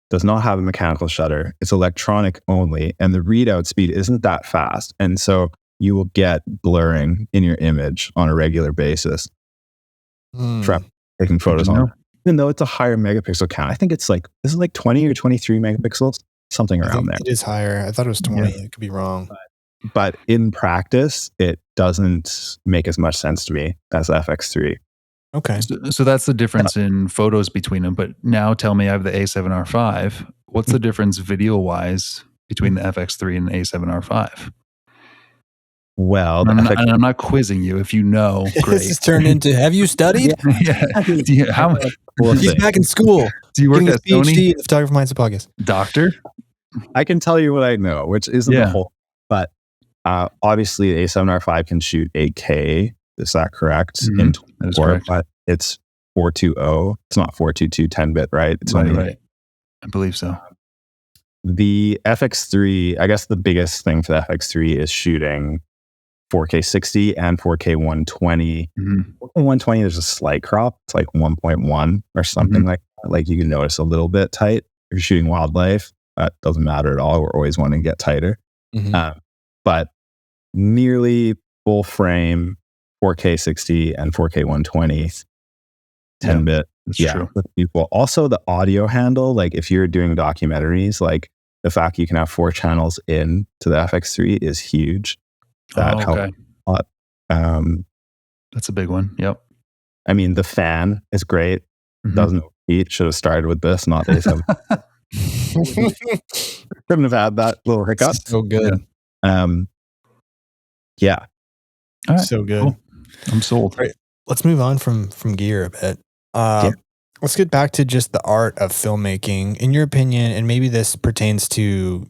does not have a mechanical shutter. It's electronic only, and the readout speed isn't that fast. And so you will get blurring in your image on a regular basis from taking photos on. Even though it's a higher megapixel count. I think it's like, this is like 20 or 23 megapixels, something around there. It is higher. I thought it was 20. I could be wrong. But in practice, it doesn't make as much sense to me as the FX3. Okay. So that's the difference in photos between them. But now tell me, I have the A7R5. What's the difference video-wise between the FX3 and the A7R5? Well, and I'm not quizzing you. If you know, great. This has turned into, have you studied? He's back in school. Do you work getting at his PhD Sony? in photography minds of podcast. Doctor? I can tell you what I know, which isn't the whole, but obviously the A7R5 can shoot 8K. Is that correct? Mm-hmm. That is correct. But it's 420. It's not 422 10-bit, right? It's only right. I believe so. The FX3, I guess the biggest thing for the FX3 is shooting 4K 60 and 4K 120. Mm-hmm. 120, there's a slight crop. It's like 1.1 or something like that. Like you can notice a little bit tight. If you're shooting wildlife, that doesn't matter at all. We're always wanting to get tighter. Mm-hmm. But nearly full frame 4K 60 and 4K 120, 10-bit. That's true. People. Also, the audio handle, like if you're doing documentaries, like the fact you can have 4 channels in to the FX3 is huge. That helps a lot. That's a big one. Yep. I mean, the fan is great. Mm-hmm. Doesn't eat. Should have started with this, not A7. Couldn't have had that little hiccup. So good. Yeah. All right. So good. Cool. I'm sold. Right. Let's move on from gear a bit. Let's get back to just the art of filmmaking. In your opinion, and maybe this pertains to,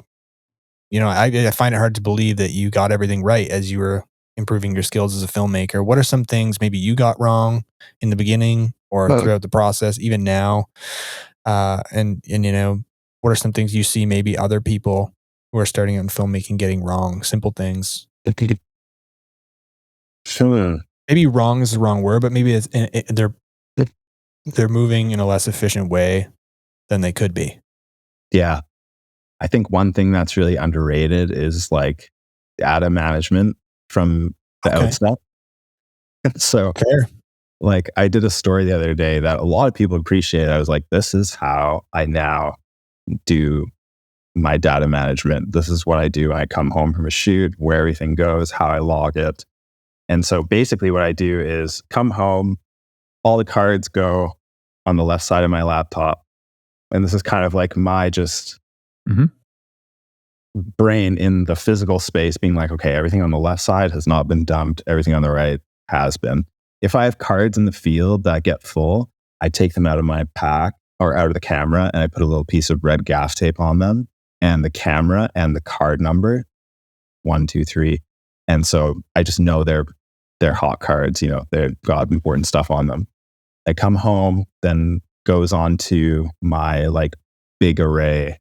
I find it hard to believe that you got everything right as you were improving your skills as a filmmaker. What are some things maybe you got wrong in the beginning or throughout the process, even now? And what are some things you see maybe other people who are starting out in filmmaking getting wrong? Simple things. Sure. Maybe wrong is the wrong word, but maybe they're moving in a less efficient way than they could be. Yeah. I think one thing that's really underrated is like data management from the outset. So like I did a story the other day that a lot of people appreciate. I was like, this is how I now do my data management. This is what I do when I come home from a shoot, where everything goes, how I log it. And so basically what I do is come home, all the cards go on the left side of my laptop. And this is kind of like my just brain in the physical space being like, okay, everything on the left side has not been dumped. Everything on the right has been. If I have cards in the field that get full, I take them out of my pack or out of the camera and I put a little piece of red gaff tape on them and the camera and the card number, 1, 2, 3. And so I just know they're hot cards, they've got important stuff on them. I come home, then goes on to my like big array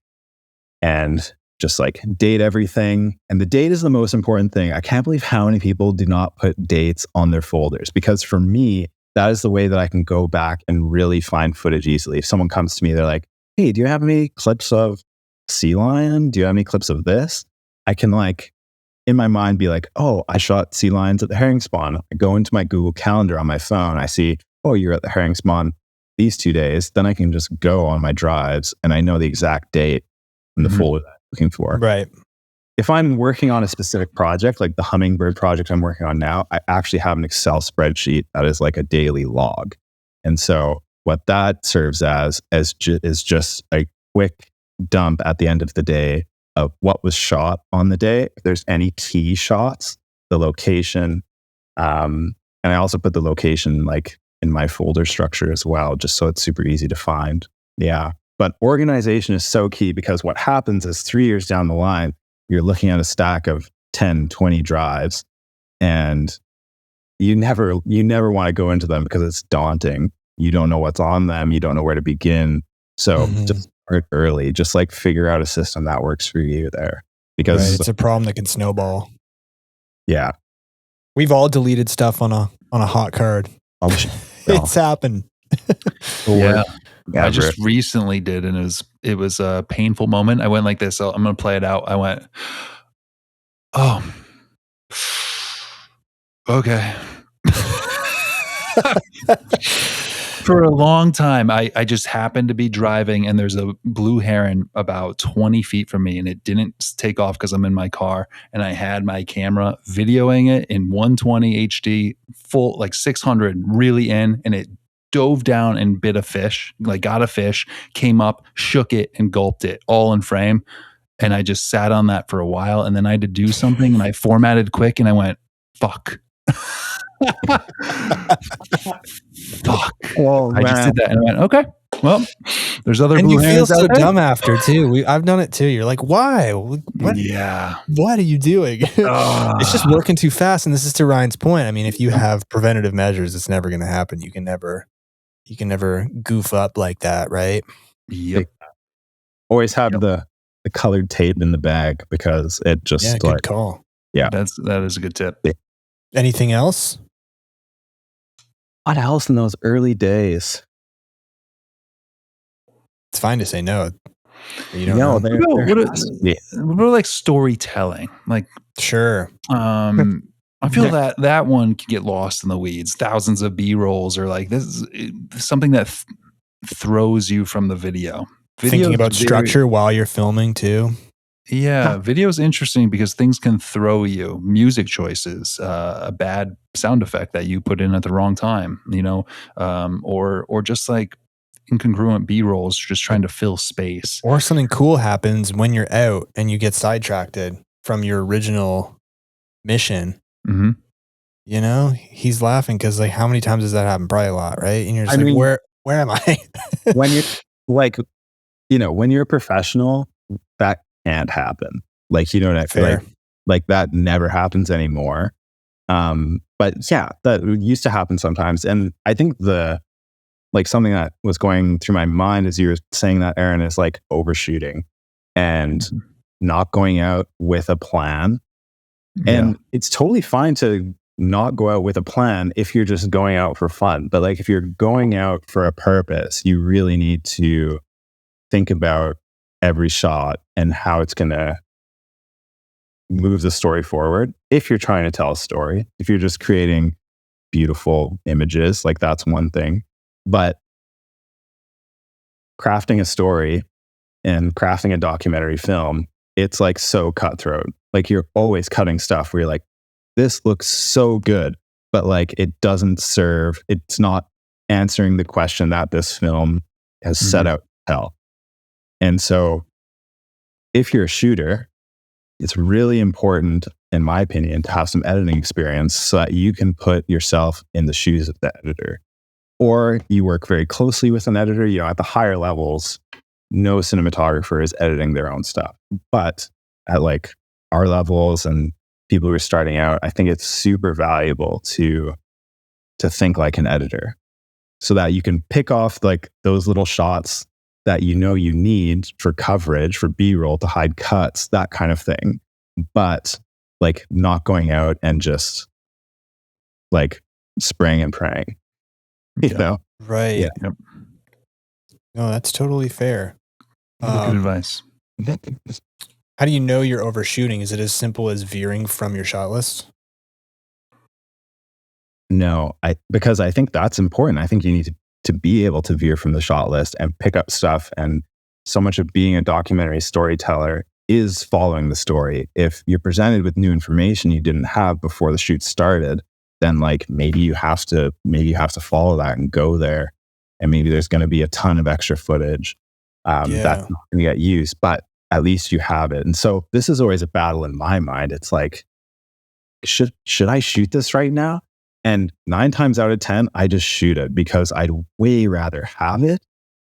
and just like date everything. And the date is the most important thing. I can't believe how many people do not put dates on their folders, because for me, that is the way that I can go back and really find footage easily. If someone comes to me, they're like, hey, do you have any clips of sea lion? Do you have any clips of this? I can like, in my mind be like, oh, I shot sea lions at the herring spawn. I go into my Google Calendar on my phone. I see, oh, you're at the herring spawn these 2 days. Then I can just go on my drives and I know the exact date in the folder that I'm looking for. Right. If I'm working on a specific project, like the hummingbird project I'm working on now, I actually have an Excel spreadsheet that is like a daily log. And so what that serves as is just a quick dump at the end of the day of what was shot on the day. If there's any key shots, the location, and I also put the location like in my folder structure as well, just so it's super easy to find. Yeah. But organization is so key, because what happens is 3 years down the line, you're looking at a stack of 10, 20 drives and you never want to go into them because it's daunting. You don't know what's on them. You don't know where to begin. So just start early, just like figure out a system that works for you there, because it's a problem that can snowball. Yeah. We've all deleted stuff on a hot card. It's happened. Yeah. I just recently did, and it was a painful moment. I went like this. So I'm going to play it out. I went, oh, okay. For a long time, I just happened to be driving, and there's a blue heron about 20 feet from me, and it didn't take off because I'm in my car, and I had my camera videoing it in 120 HD, full, like 600, really in, and it dove down and bit a fish, like got a fish, came up, shook it, and gulped it all in frame. And I just sat on that for a while, and then I had to do something, and I formatted quick, and I went, fuck. Fuck. Well, I just did that, and I went, okay, well, there's other And blue you feel herons so out there. dumb after too. I've done it too. You're like, why? What? Yeah. What are you doing? It's just working too fast. And this is to Ryan's point. I mean, if you have preventative measures, it's never going to happen. You can never goof up like that, right? Yep. Always have the colored tape in the bag, because it just good call. Yeah, that is a good tip. Anything else? What else in those early days? It's fine to say no. You don't No, know. What about like storytelling? Like, sure. I feel that one can get lost in the weeds. Thousands of B-rolls, or like, this is something that throws you from the video. Thinking about structure while you're filming too. Yeah, video is interesting because things can throw you. Music choices, a bad sound effect that you put in at the wrong time, or just like incongruent B-rolls, just trying to fill space. Or something cool happens when you're out and you get sidetracked from your original mission. Mm-hmm. He's laughing because, like, how many times does that happen? Probably a lot, right? And you're just where am I? When you're like, when you're a professional, that can't happen. Like, like that never happens anymore. But yeah, that used to happen sometimes. And I think something that was going through my mind as you were saying that, Aaron, is like overshooting and not going out with a plan. Yeah. And it's totally fine to not go out with a plan if you're just going out for fun. But like, if you're going out for a purpose, you really need to think about every shot and how it's going to move the story forward. If you're trying to tell a story, if you're just creating beautiful images, like, that's one thing. But crafting a story and crafting a documentary film, it's like so cutthroat. Like, you're always cutting stuff where you're like, this looks so good, but like, it doesn't serve, it's not answering the question that this film has set out to tell. And so if you're a shooter, it's really important, in my opinion, to have some editing experience so that you can put yourself in the shoes of the editor. Or you work very closely with an editor. At the higher levels, no cinematographer is editing their own stuff. But at like our levels and people who are starting out, I think it's super valuable to think like an editor, so that you can pick off like those little shots that you need for coverage, for B-roll, to hide cuts, that kind of thing. But like, not going out and just like spraying and praying. Right. Yeah. Yep. No, that's totally fair. Good advice. How do you know you're overshooting? Is it as simple as veering from your shot list? No, because I think that's important. I think you need to be able to veer from the shot list and pick up stuff. And so much of being a documentary storyteller is following the story. If you're presented with new information you didn't have before the shoot started, then like, maybe you have to follow that and go there. And maybe there's going to be a ton of extra footage that's not going to get used, but at least you have it. And so this is always a battle in my mind. It's like, should I shoot this right now? And 9 times out of 10, I just shoot it, because I'd way rather have it.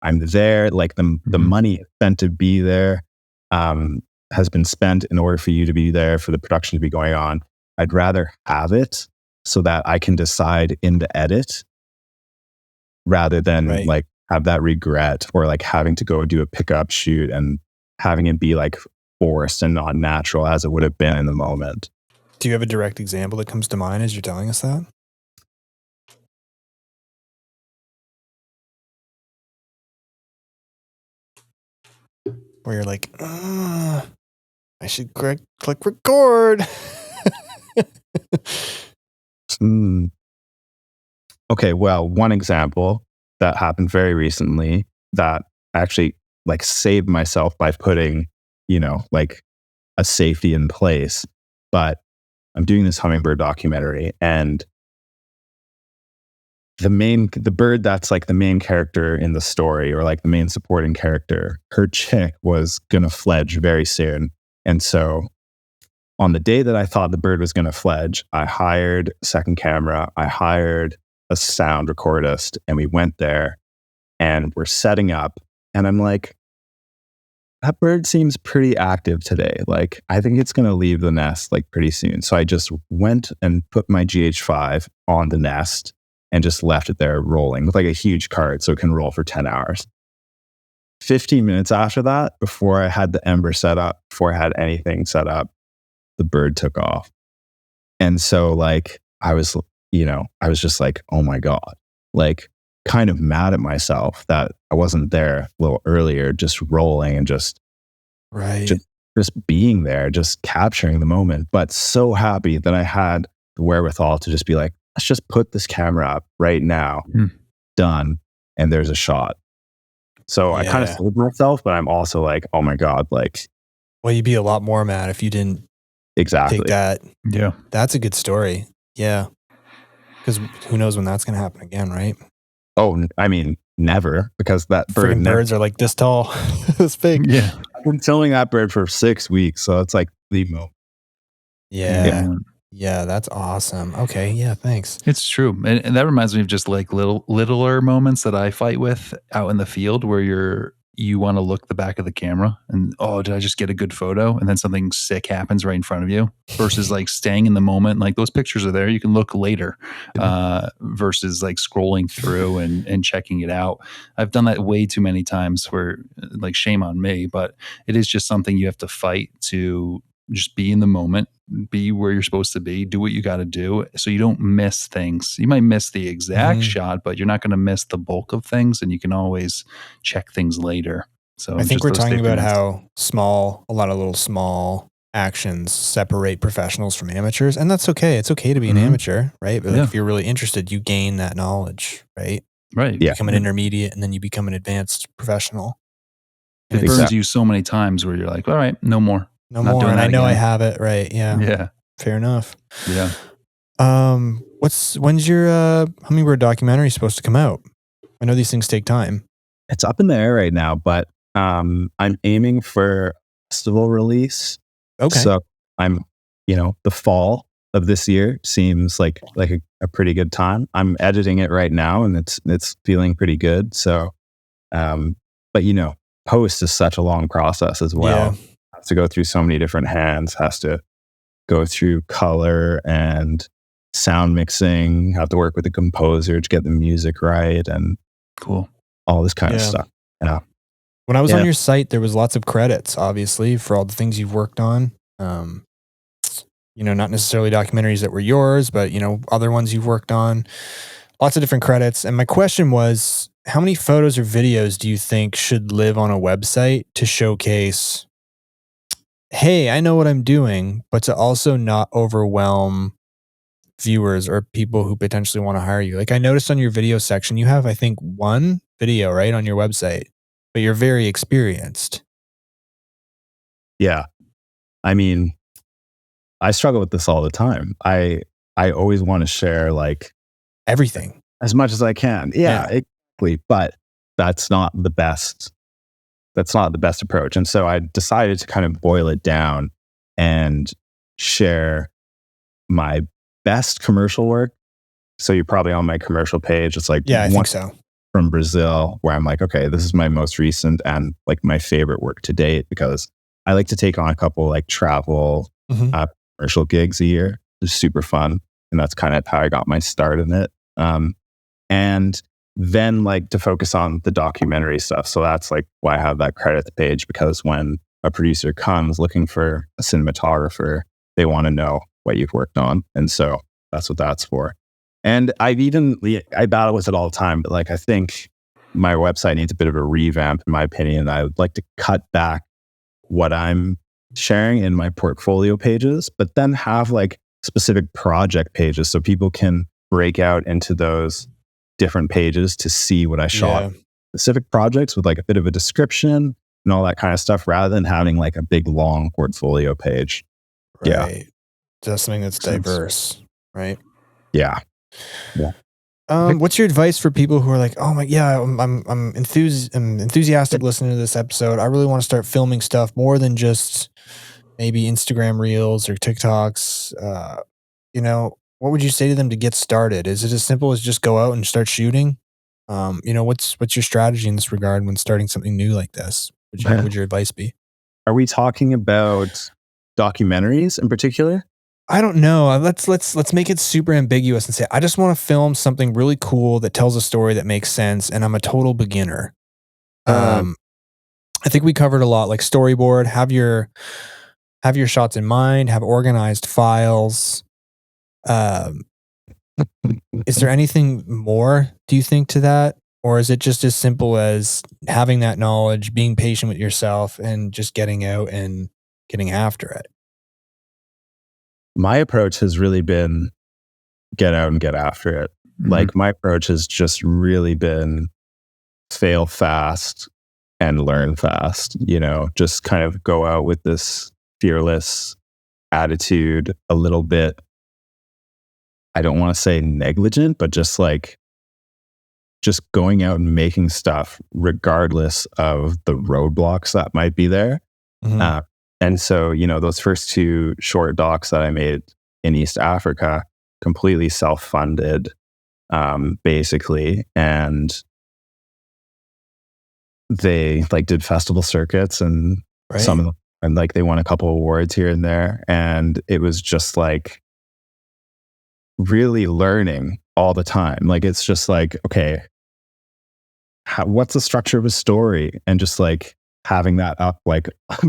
I'm there, like the money spent to be there has been spent in order for you to be there, for the production to be going on. I'd rather have it so that I can decide in the edit, rather than like have that regret, or like having to go do a pickup shoot and having it be like forced and not natural as it would have been in the moment. Do you have a direct example that comes to mind as you're telling us that? Where you're like, I should click record. Okay, well, one example that happened very recently that actually like saved myself by putting, like a safety in place. But I'm doing this hummingbird documentary, and the bird that's like the main character in the story, or like the main supporting character, her chick was gonna fledge very soon. And so on the day that I thought the bird was gonna fledge, I hired a second camera, I hired a sound recordist, and we went there and we're setting up. And I'm like, that bird seems pretty active today. Like, I think it's going to leave the nest like pretty soon. So I just went and put my GH5 on the nest and just left it there rolling with like a huge cart so it can roll for 10 hours. 15 minutes after that, before I had the Ember set up, before I had anything set up, the bird took off. And so like, I was just like, oh my God, like kind of mad at myself that I wasn't there a little earlier, just rolling and just being there, just capturing the moment. But so happy that I had the wherewithal to just be like, let's just put this camera up right now, done, and there's a shot. So I kind of sold myself, but I'm also like, oh my God, like. Well, you'd be a lot more mad if you didn't take that. Yeah. That's a good story. Yeah. Because who knows when that's going to happen again, right? Oh, I mean, never, because that bird. Birds are like this tall, this big. Yeah. I've been filming that bird for 6 weeks, so it's like the moment. Yeah, that's awesome. Okay, yeah, thanks. It's true. And that reminds me of just like littler moments that I fight with out in the field where you want to look the back of the camera and, oh, did I just get a good photo? And then something sick happens right in front of you versus like staying in the moment. Like those pictures are there. You can look later versus like scrolling through and checking it out. I've done that way too many times where like shame on me, but it is just something you have to fight to just be in the moment, be where you're supposed to be, do what you got to do so you don't miss things. You might miss the exact shot, but you're not going to miss the bulk of things, and you can always check things later. So I think we're talking about how a lot of little small actions separate professionals from amateurs, and that's okay. It's okay to be an amateur, right? But if you're really interested, you gain that knowledge, right? Right. You become an intermediate, and then you become an advanced professional. It burns you so many times where you're like, all right, no more. No more, and I know I have it, right? Yeah. Yeah. Fair enough. Yeah. When's your Hummingbird documentary supposed to come out? I know these things take time. It's up in the air right now, but I'm aiming for festival release. Okay. So I'm, the fall of this year seems like a pretty good time. I'm editing it right now, and it's feeling pretty good. So, but post is such a long process as well. Yeah. Has to go through so many different hands, has to go through color and sound mixing, have to work with the composer to get the music right, and all this kind of stuff. Yeah. When I was on your site, there was lots of credits, obviously, for all the things you've worked on. Not necessarily documentaries that were yours, but other ones you've worked on. Lots of different credits. And my question was, how many photos or videos do you think should live on a website to showcase, hey, I know what I'm doing, but to also not overwhelm viewers or people who potentially want to hire you? Like I noticed on your video section, you have, I think, one video, right, on your website, but you're very experienced. Yeah. I mean, I struggle with this all the time. I always want to share like everything as much as I can. Yeah, exactly. But that's not the best. That's not the best approach. And so I decided to kind of boil it down and share my best commercial work. So you're probably on my commercial page. It's like I think so. From Brazil, where I'm like, okay, this is my most recent and like my favorite work to date, because I like to take on a couple like travel commercial gigs a year. It's super fun. And that's kind of how I got my start in it. And then like to focus on the documentary stuff. So that's like why I have that credits page, because when a producer comes looking for a cinematographer, they want to know what you've worked on. And so that's what that's for. And I battle with it all the time, but like, I think my website needs a bit of a revamp, in my opinion. I would like to cut back what I'm sharing in my portfolio pages, but then have like specific project pages so people can break out into those different pages to see what I shot. Specific projects with like a bit of a description and all that kind of stuff, rather than having like a big long portfolio page. Right. Just something that's diverse, right? Yeah. What's your advice for people who are like, oh my, yeah, I'm enthusiastic listening to this episode. I really want to start filming stuff more than just maybe Instagram reels or TikToks. What would you say to them to get started? Is it as simple as just go out and start shooting? What's your strategy in this regard when starting something new like this? What would your advice be? Are we talking about documentaries in particular? I don't know. Let's make it super ambiguous and say, I just want to film something really cool that tells a story that makes sense, and I'm a total beginner. I think we covered a lot, like storyboard, have your shots in mind, have organized files. Is there anything more, do you think, to that? Or is it just as simple as having that knowledge, being patient with yourself, and just getting out and getting after it? My approach has really been get out and get after it. Mm-hmm. Like, my approach has just really been fail fast and learn fast, just kind of go out with this fearless attitude, a little bit, I don't want to say negligent, but just going out and making stuff regardless of the roadblocks that might be there. Mm-hmm. And so, those first 2 short docs that I made in East Africa, completely self-funded, basically. And they did festival circuits and right. Some of them, and they won a couple awards here and there. And it was just really learning all the time. It's just okay, what's the structure of a story? And just having that up,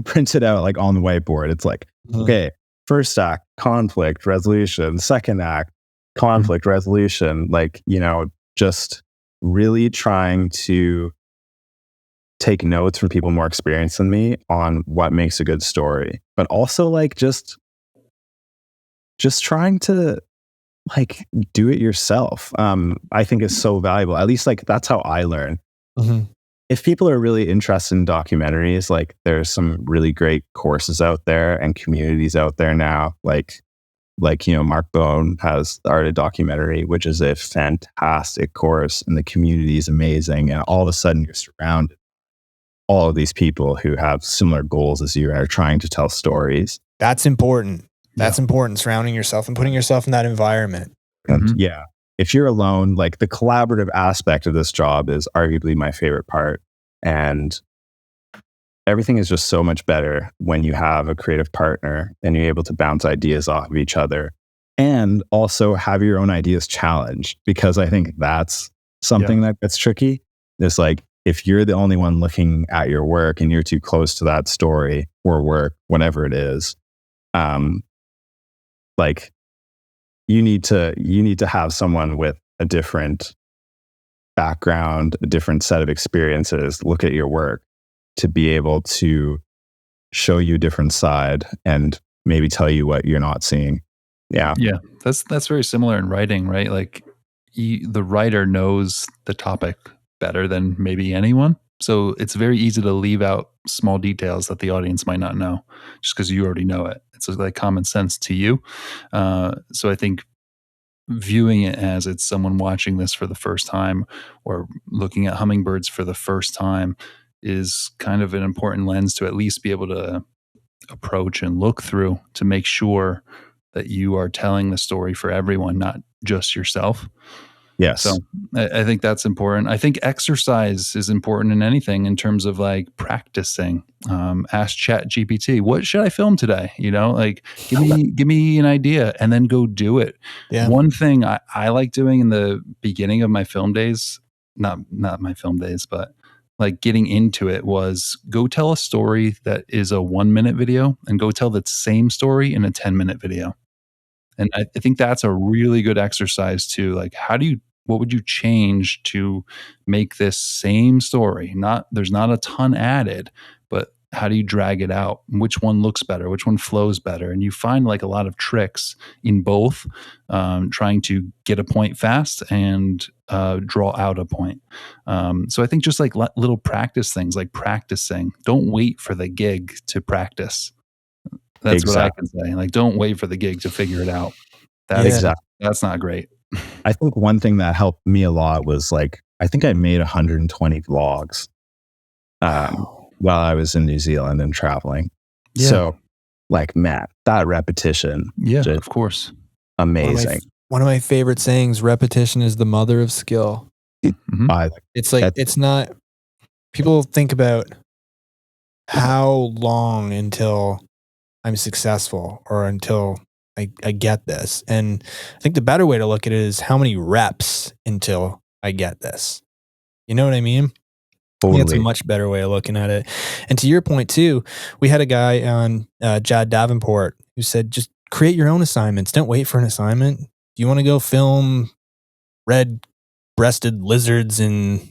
printed out, on the whiteboard. It's okay, first act, conflict resolution, second act, conflict resolution, just really trying to take notes from people more experienced than me on what makes a good story, but also just trying to do it yourself. I think is so valuable. At least that's how I learn. Mm-hmm. If people are really interested in documentaries, there's some really great courses out there and communities out there now. Mark Bone has the Art of Documentary, which is a fantastic course, and the community is amazing. And all of a sudden, you're surrounded all of these people who have similar goals as you and are trying to tell stories. That's important. That's important, surrounding yourself and putting yourself in that environment. And yeah, if you're alone, the collaborative aspect of this job is arguably my favorite part. And everything is just so much better when you have a creative partner and you're able to bounce ideas off of each other and also have your own ideas challenged, because I think that's something that gets tricky. It's if you're the only one looking at your work and you're too close to that story or work, whatever it is, you need to have someone with a different background, a different set of experiences, look at your work to be able to show you a different side and maybe tell you what you're not seeing. Yeah. Yeah. That's very similar in writing, right? The writer knows the topic better than maybe anyone. So it's very easy to leave out small details that the audience might not know just because you already know it. It's common sense to you. So I think viewing it as it's someone watching this for the first time or looking at hummingbirds for the first time is kind of an important lens to at least be able to approach and look through to make sure that you are telling the story for everyone, not just yourself. Yes. So I think that's important. I think exercise is important in anything in terms of practicing. Ask ChatGPT, what should I film today? Give me an idea and then go do it. Yeah. One thing I like doing in the beginning of my film days, not my film days, but getting into it was go tell a story that is a 1-minute video and go tell the same story in a 10-minute video. And I think that's a really good exercise too. What would you change to make this same story? There's not a ton added, but how do you drag it out? Which one looks better? Which one flows better? And you find a lot of tricks in both, trying to get a point fast and draw out a point. So I think just little practice things, like practicing. Don't wait for the gig to practice. That's exactly what I can say. Don't wait for the gig to figure it out. That's not great. I think one thing that helped me a lot was like, I think I made 120 vlogs while I was in New Zealand and traveling. Yeah. So like, man, that repetition. Yeah, of course. Amazing. One of my favorite sayings, repetition is the mother of skill. It's like, it's not, people think about how long until I'm successful or until I get this. And I think the better way to look at it is how many reps until I get this. You know what I mean? Totally. I think that's a much better way of looking at it. And to your point too, we had a guy on Jad Davenport who said, just create your own assignments. Don't wait for an assignment. Do you want to go film red-breasted lizards and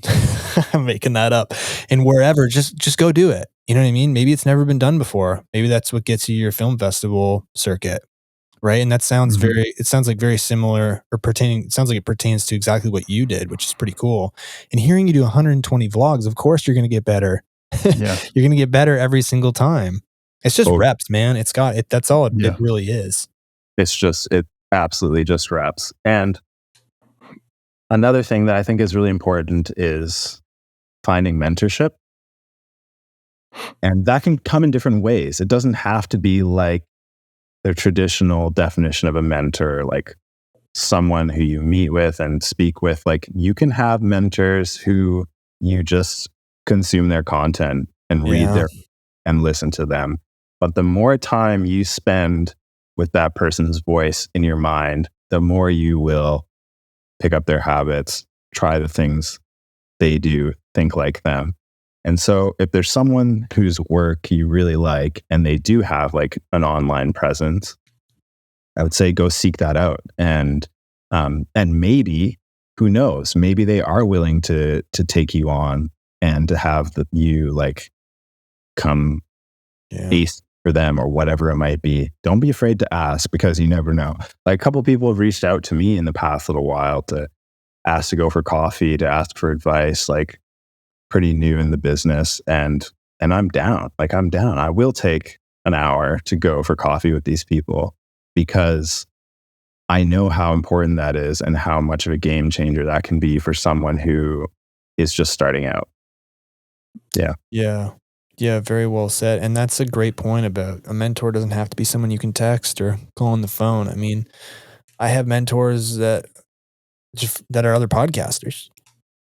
I'm making that up and wherever, just go do it. You know what I mean? Maybe it's never been done before. Maybe that's what gets you your film festival circuit. Right. And that sounds it sounds like very similar or it sounds like it pertains to exactly what you did, which is pretty cool. And hearing you do 120 vlogs, of course, you're going to get better. Yeah. You're going to get better every single time. It's just reps, man. It's got it. That's all it really is. It absolutely just reps. And another thing that I think is really important is finding mentorship. And that can come in different ways. It doesn't have to be like the traditional definition of a mentor, like someone who you meet with and speak with. Like, you can have mentors who you just consume their content and read and listen to them. But the more time you spend with that person's voice in your mind, the more you will pick up their habits, try the things they do, think like them. And so if there's someone whose work you really like and they do have like an online presence, I would say go seek that out. And maybe, who knows, maybe they are willing to take you on and to have you like come ace for them or whatever it might be. Don't be afraid to ask, because you never know. Like, a couple of people have reached out to me in the past little while to ask to go for coffee, to ask for advice, like pretty new in the business. And I'm down. Like, I'm down. I will take an hour to go for coffee with these people, because I know how important that is and how much of a game changer that can be for someone who is just starting out. Yeah, very well said. And that's a great point about a mentor doesn't have to be someone you can text or call on the phone. I mean, I have mentors that are other podcasters,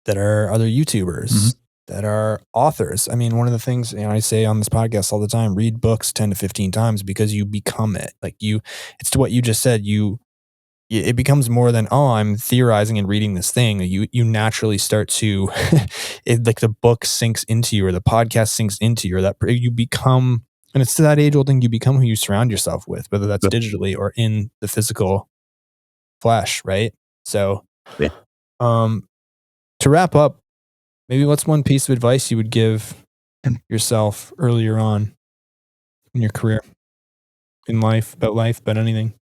that are other YouTubers, that are authors. I mean, one of the things, I say on this podcast all the time, read books 10 to 15 times because you become it. Like it's to what you just said, it becomes more than, oh, I'm theorizing and reading this thing. You naturally start to, like the book sinks into you or the podcast sinks into you, or that you become, and it's to that age old thing, you become who you surround yourself with, whether that's digitally or in the physical flesh, right? So, to wrap up, maybe what's one piece of advice you would give yourself earlier on in your career, in life, about anything?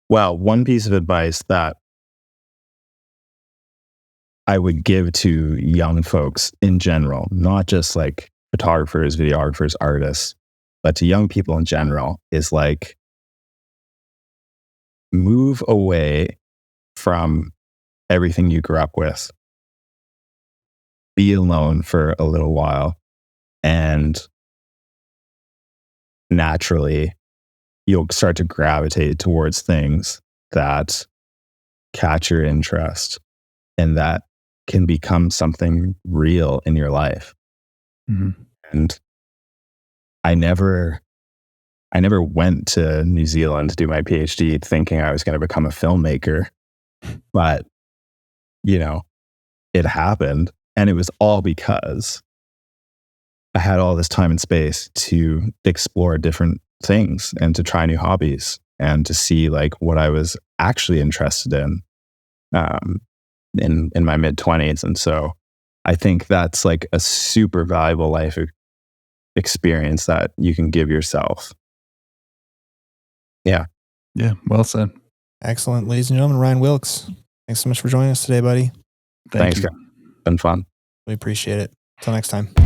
Well, one piece of advice that I would give to young folks in general, not just like photographers, videographers, artists, but to young people in general, is like, move away from everything you grew up with. Be alone for a little while, and naturally you'll start to gravitate towards things that catch your interest and that can become something real in your life. And I never went to New Zealand to do my PhD thinking I was going to become a filmmaker, but it happened, and it was all because I had all this time and space to explore different things and to try new hobbies and to see like what I was actually interested in my mid-20s. And so I think that's like a super valuable life experience that you can give yourself. Yeah. Well said. Excellent. Ladies and gentlemen, Ryan Wilkes, thanks so much for joining us today, buddy. Thanks. Been fun. We appreciate it. Until next time.